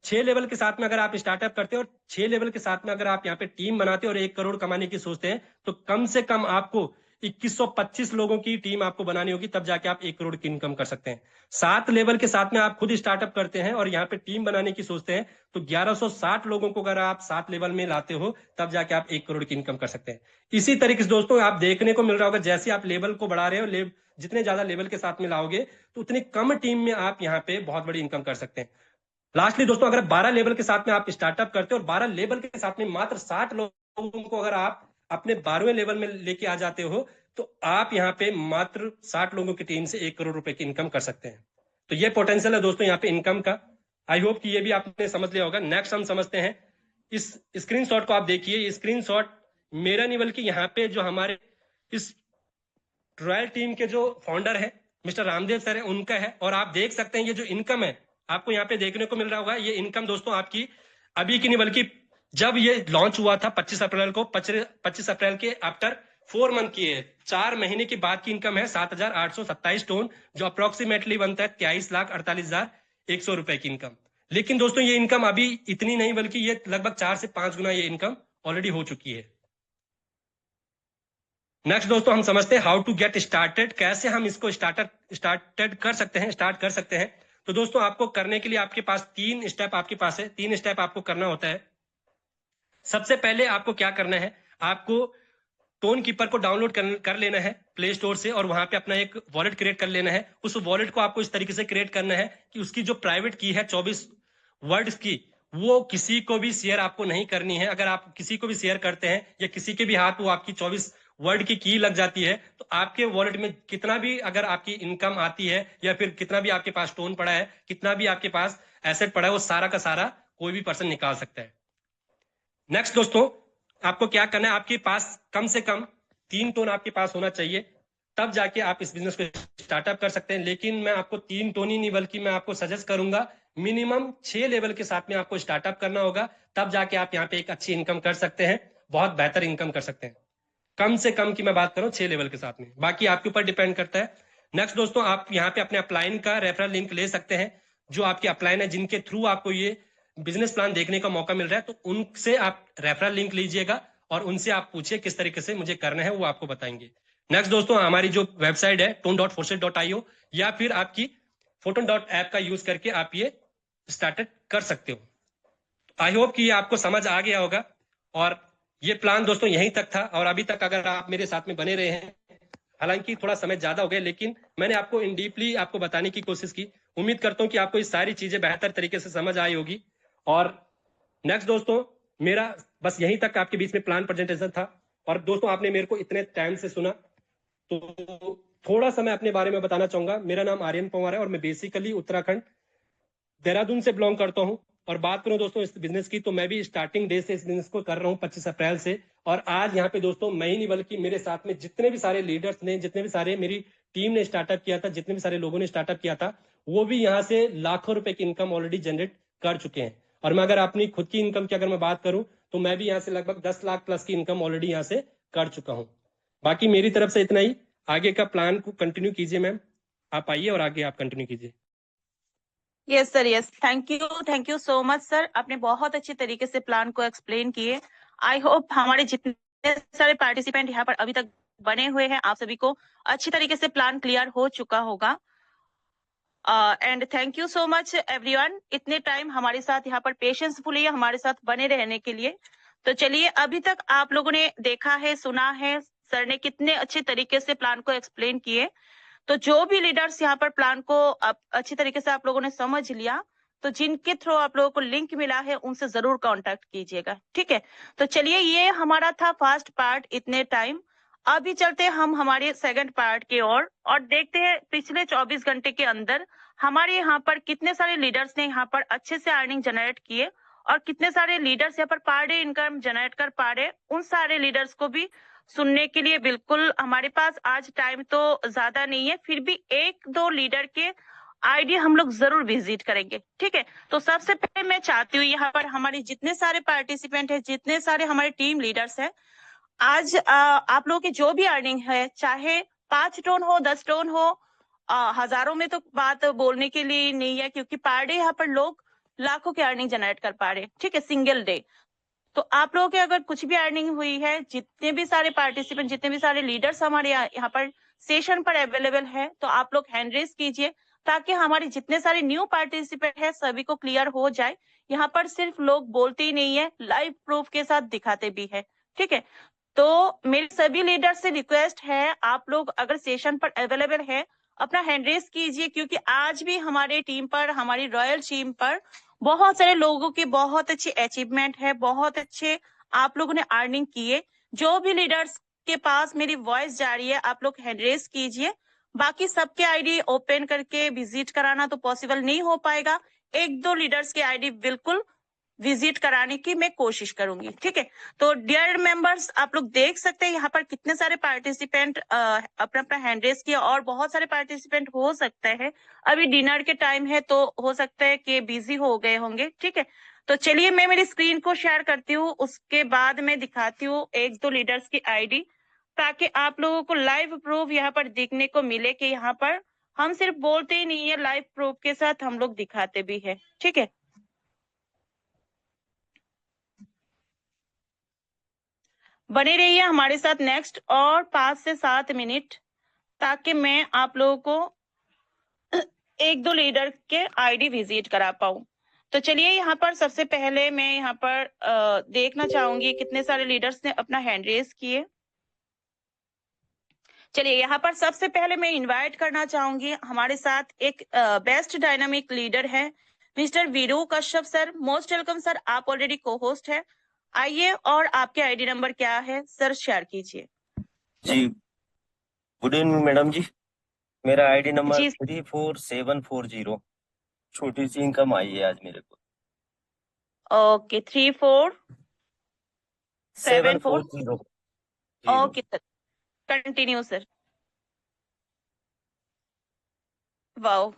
6 लेवल के साथ में अगर आप स्टार्टअप करते हैं और 6 लेवल के साथ में अगर आप यहाँ पे टीम बनाते हैं और 1 करोड़ कमाने की सोचते हैं, तो कम से कम आपको 2125 लोगों की टीम आपको बनानी होगी, तब जाके आप 1 करोड़ की इनकम कर सकते हैं। 7 लेवल के साथ में आप खुद स्टार्टअप करते हैं और यहाँ पे टीम बनाने की सोचते हैं, तो 1160 लोगों को अगर आप 7 लेवल में लाते हो, तब जाके आप 1 करोड़ की इनकम कर सकते हैं। इसी तरीके से दोस्तों आप देखने को मिल रहा होगा, जैसे आप लेवल को बढ़ा रहे हो, जितने ज्यादा लेवल के साथ में लाओगे तो उतनी कम टीम में आप यहाँ पे बहुत बड़ी इनकम कर सकते हैं। लास्टली दोस्तों, अगर 12 लेवल के साथ में आप स्टार्टअप करते हो और 12 लेवल के साथ में मात्र 60 लोगों को अगर आप अपने 12वें लेवल में लेके आ जाते हो, तो आप यहाँ पे मात्र 60 लोगों की टीम से 1 करोड़ रुपए की इनकम कर सकते हैं। तो ये पोटेंशियल है दोस्तों यहाँ पे इनकम का। आई होप कि ये भी आपने समझ लिया होगा। नेक्स्ट हम समझते हैं, इस स्क्रीनशॉट को आप देखिए। ये स्क्रीनशॉट मेरा नहीं बल्कि यहाँ पे जो हमारे इस रॉयल टीम के जो फाउंडर है मिस्टर रामदेव सर है, उनका है। और आप देख सकते हैं ये जो इनकम है आपको यहाँ पे देखने को मिल रहा होगा, ये इनकम दोस्तों आपकी अभी की नहीं बल्कि जब ये लॉन्च हुआ था 25 अप्रैल को, 25 अप्रैल के आफ्टर 4 मंथ की है, 4 महीने की बाद की इनकम है 7,827 टोन, जो अप्रोक्सीमेटली बनता है 23,48,100 रुपए की इनकम। लेकिन दोस्तों ये इनकम अभी इतनी नहीं बल्कि ये लगभग 4 से 5 गुना ये इनकम ऑलरेडी हो चुकी है। नेक्स्ट दोस्तों हम समझते हैं हाउ टू गेट स्टार्टेड, कैसे हम इसको स्टार्ट कर सकते हैं। तो दोस्तों आपको करने के लिए आपके पास 3 स्टेप आपके पास है, 3 स्टेप आपको करना होता है। सबसे पहले आपको क्या करना है, आपको टोन कीपर को डाउनलोड कर लेना है प्ले स्टोर से और वहां पे अपना एक वॉलेट क्रिएट कर लेना है। उस वॉलेट को आपको इस तरीके से क्रिएट करना है कि उसकी जो प्राइवेट की है 24 वर्ड्स की, वो किसी को भी शेयर आपको नहीं करनी है। अगर आप किसी को भी शेयर करते हैं या किसी के भी हाथ वो आपकी 24 वर्ड की लग जाती है, तो आपके वॉलेट में कितना भी अगर आपकी इनकम आती है या फिर कितना भी आपके पास टोन पड़ा है, कितना भी आपके पास एसेट पड़ा है, वो सारा का सारा कोई भी पर्सन निकाल सकता है। नेक्स्ट दोस्तों आपको क्या करना है, आपके पास कम से कम 3 टोन आपके पास होना चाहिए, तब जाके आप इस बिजनेस को स्टार्टअप कर सकते हैं। लेकिन मैं आपको 3 टोन ही नहीं बल्कि मैं आपको सजेस्ट करूंगा मिनिमम 6 लेवल के साथ में आपको स्टार्टअप करना होगा, तब जाके आप यहाँ पे एक अच्छी इनकम कर सकते हैं, बहुत बेहतर इनकम कर सकते हैं। कम से कम की मैं बात करूं 6 लेवल के साथ में, बाकी आपके ऊपर डिपेंड करता है। नेक्स्ट दोस्तों आप यहाँ पे अपने अपलाइन का रेफरल लिंक ले सकते हैं, जो आपके अपलाइन है जिनके थ्रू आपको ये बिजनेस प्लान देखने का मौका मिल रहा है, तो उनसे आप रेफरल लिंक लीजिएगा और उनसे आप पूछिए किस तरीके से मुझे करना है, वो आपको बताएंगे। नेक्स्ट दोस्तों हमारी जो वेबसाइट है tone.forset.io या फिर आपकी photon.app का यूज करके आप ये स्टार्ट कर सकते हो। आई होप कि ये आपको समझ आ गया होगा और ये प्लान दोस्तों यहीं तक था। और अभी तक अगर आप मेरे साथ में बने रहे हैं, हालांकि थोड़ा समय ज्यादा हो गया, लेकिन मैंने आपको इन डीपली आपको बताने की कोशिश की। उम्मीद करता हूं कि आपको ये सारी चीजें बेहतर तरीके से समझ आई होगी। और नेक्स्ट दोस्तों मेरा बस यहीं तक आपके बीच में प्लान प्रेजेंटेशन था। और दोस्तों आपने मेरे को इतने टाइम से सुना, तो थोड़ा सा मैं अपने बारे में बताना चाहूंगा। मेरा नाम आर्यन पवार है और मैं बेसिकली उत्तराखंड देहरादून से बिलोंग करता हूं। और बात करूं दोस्तों इस बिजनेस की, तो मैं भी स्टार्टिंग डे से इस बिजनेस को कर रहा हूं 25 अप्रैल से। और आज यहाँ पे दोस्तों मैं ही नहीं बल्कि मेरे साथ में जितने भी सारे लीडर्स ने, जितने भी सारे मेरी टीम ने स्टार्टअप किया था, जितने भी सारे लोगों ने स्टार्टअप किया था, वो भी यहाँ से लाखों रुपए की इनकम ऑलरेडी जनरेट कर चुके हैं। और मैं अगर अपनी खुद की इनकम की अगर मैं बात करूं, तो मैं भी यहाँ से लगभग 10 लाख प्लस की इनकम ऑलरेडी यहाँ से कर चुका हूँ। बाकी मेरी तरफ से इतना ही। आगे का प्लान को कंटिन्यू कीजिए मैम, आप आइए और आगे आप कंटिन्यू कीजिए। Yes sir, yes, thank you so much sir. आपने बहुत अच्छे तरीके से प्लान को एक्सप्लेन किए। आई होप हमारे जितने सारे पार्टिसिपेंट यहाँ पर अभी तक बने हुए हैं, आप सभी को अच्छी तरीके से प्लान क्लियर हो चुका होगा। And thank you so much everyone, इतने टाइम हमारे साथ यहाँ पर पेशेंसफुली हमारे साथ बने रहने के लिए। तो चलिए, अभी तक आप लोगों ने देखा है, सुना है, सर ने कितने अच्छे तरीके से प्लान को एक्सप्लेन किए। तो जो भी लीडर्स यहाँ पर प्लान को अच्छी तरीके से आप लोगों ने समझ लिया, तो जिनके थ्रू आप लोगों को लिंक मिला है उनसे जरूर कांटेक्ट कीजिएगा, ठीक है। तो चलिए, ये हमारा था फर्स्ट पार्ट इतने टाइम। अभी चलते हैं हम हमारे सेकंड पार्ट की ओर और देखते हैं पिछले 24 घंटे के अंदर हमारे यहाँ पर कितने सारे लीडर्स ने यहाँ पर अच्छे से अर्निंग जनरेट किए और कितने सारे लीडर्स यहाँ पर पर डे इनकम जनरेट कर पा रहे। उन सारे लीडर्स को भी सुनने के लिए बिल्कुल हमारे पास आज टाइम तो ज्यादा नहीं है, फिर भी एक दो लीडर के आईडी हम लोग जरूर विजिट करेंगे, ठीक है। तो सबसे पहले मैं चाहती हूँ यहाँ पर हमारे जितने सारे पार्टिसिपेंट है, जितने सारे हमारे टीम लीडर्स है, आज आप लोगों की जो भी अर्निंग है, चाहे 5 टोन हो, 10 टोन हो, हजारों में तो बात बोलने के लिए नहीं है, क्योंकि पर डे यहाँ पर लोग लाखों की अर्निंग जनरेट कर पा रहे हैं, ठीक है, सिंगल डे। तो आप लोगों के अगर कुछ भी अर्निंग हुई है, जितने भी सारे पार्टिसिपेंट, जितने भी सारे लीडर्स हमारे यहाँ पर सेशन पर अवेलेबल है, तो आप लोग हैंड रेज कीजिए ताकि हमारे जितने सारे न्यू पार्टिसिपेंट है सभी को क्लियर हो जाए। यहाँ पर सिर्फ लोग बोलते ही नहीं है, लाइव प्रूफ के साथ दिखाते भी है, ठीक है। तो मेरे सभी लीडर से रिक्वेस्ट है, आप लोग अगर सेशन पर अवेलेबल है अपना हैंड रेज कीजिए, क्योंकि आज भी हमारे टीम पर, हमारी रॉयल टीम पर बहुत सारे लोगों की बहुत अच्छी अचीवमेंट है, बहुत अच्छे आप लोगों ने अर्निंग किए। जो भी लीडर्स के पास मेरी वॉइस जा रही है, आप लोग हैंड रेज कीजिए। बाकी सबके आईडी ओपन करके विजिट कराना तो पॉसिबल नहीं हो पाएगा, एक दो लीडर्स के आईडी बिल्कुल विजिट कराने की मैं कोशिश करूंगी, ठीक है। तो डियर मेंबर्स, आप लोग देख सकते हैं यहाँ पर कितने सारे पार्टिसिपेंट अपना अपना हैंड रेज किया और बहुत सारे पार्टिसिपेंट हो सकते हैं अभी डिनर के टाइम है तो हो सकता है कि बिजी हो गए होंगे, ठीक है। तो चलिए मैं मेरी स्क्रीन को शेयर करती हूँ, उसके बाद मैं दिखाती हूँ एक दो लीडर्स की आईडी, ताकि आप लोगों को लाइव प्रूफ यहाँ पर देखने को मिले कि यहाँ पर हम सिर्फ बोलते ही नहीं है, लाइव प्रूफ के साथ हम लोग दिखाते भी है, ठीक है। बने रहिए हमारे साथ नेक्स्ट और 5 से 7 मिनट, ताकि मैं आप लोगों को एक दो लीडर के आईडी विजिट करा पाऊं। तो चलिए, यहाँ पर सबसे पहले मैं यहाँ पर देखना चाहूंगी कितने सारे लीडर्स ने अपना हैंड रेज किए। चलिए, यहाँ पर सबसे पहले मैं इनवाइट करना चाहूंगी, हमारे साथ एक बेस्ट डायनामिक लीडर है mister Veeru Kashyap sir. Most welcome sir, आप ऑलरेडी को होस्ट है। आइए, और आपके आईडी नंबर क्या है सर, शेयर कीजिए। जी, गुड इवनिंग मैडम जी। मेरा आईडी नंबर जी 34740। छोटी सी इनकम आई है आज मेरे को। Okay, 3474। 740। Okay sir, continue sir. Wow,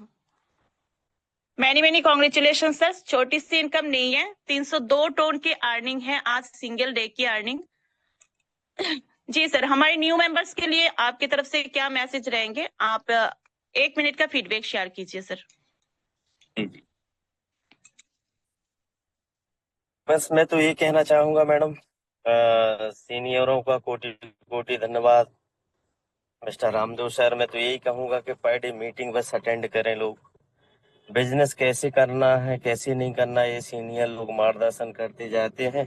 many congratulation sir. छोटी सी इनकम नहीं है, 302 टोन की अर्निंग है आज, सिंगल डे की अर्निंग। जी सर, हमारे न्यू मेंबर्स के लिए आपकी तरफ से क्या मैसेज रहेंगे? आप 1 मिनट का फीडबैक शेयर कीजिए सर। जी, बस मैं तो ये कहना चाहूंगा मैडम, सीनियरों का कोटि कोटि धन्यवाद। मिस्टर रामदेव सर, मैं तो यही कहूंगा कि पर डे मीटिंग बस अटेंड करें लोग। बिजनेस कैसे करना है, कैसे नहीं करना है, ये सीनियर लोग मार्गदर्शन करते जाते हैं।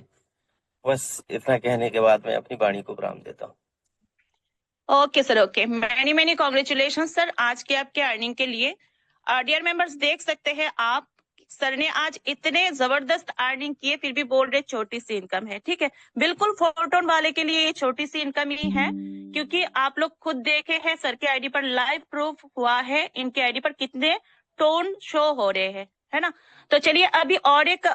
बस इतना कहने के बाद मैं अपनी वाणी को विराम देता हूँ। Okay sir, okay, many congratulation sir आज के आपके अर्निंग के लिए। डियर मेंबर्स, देख सकते हैं आप, सर ने आज इतने जबरदस्त अर्निंग किए, फिर भी बोल रहे छोटी सी इनकम है, ठीक है। बिल्कुल 4 टोन वाले के लिए ये छोटी सी इनकम ही है, क्योंकि आप लोग खुद देखे हैं सर के आईडी पर लाइव प्रूफ हुआ है, इनके आईडी पर कितने टोन शो हो रहे हैं, है ना। तो चलिए, अभी और एक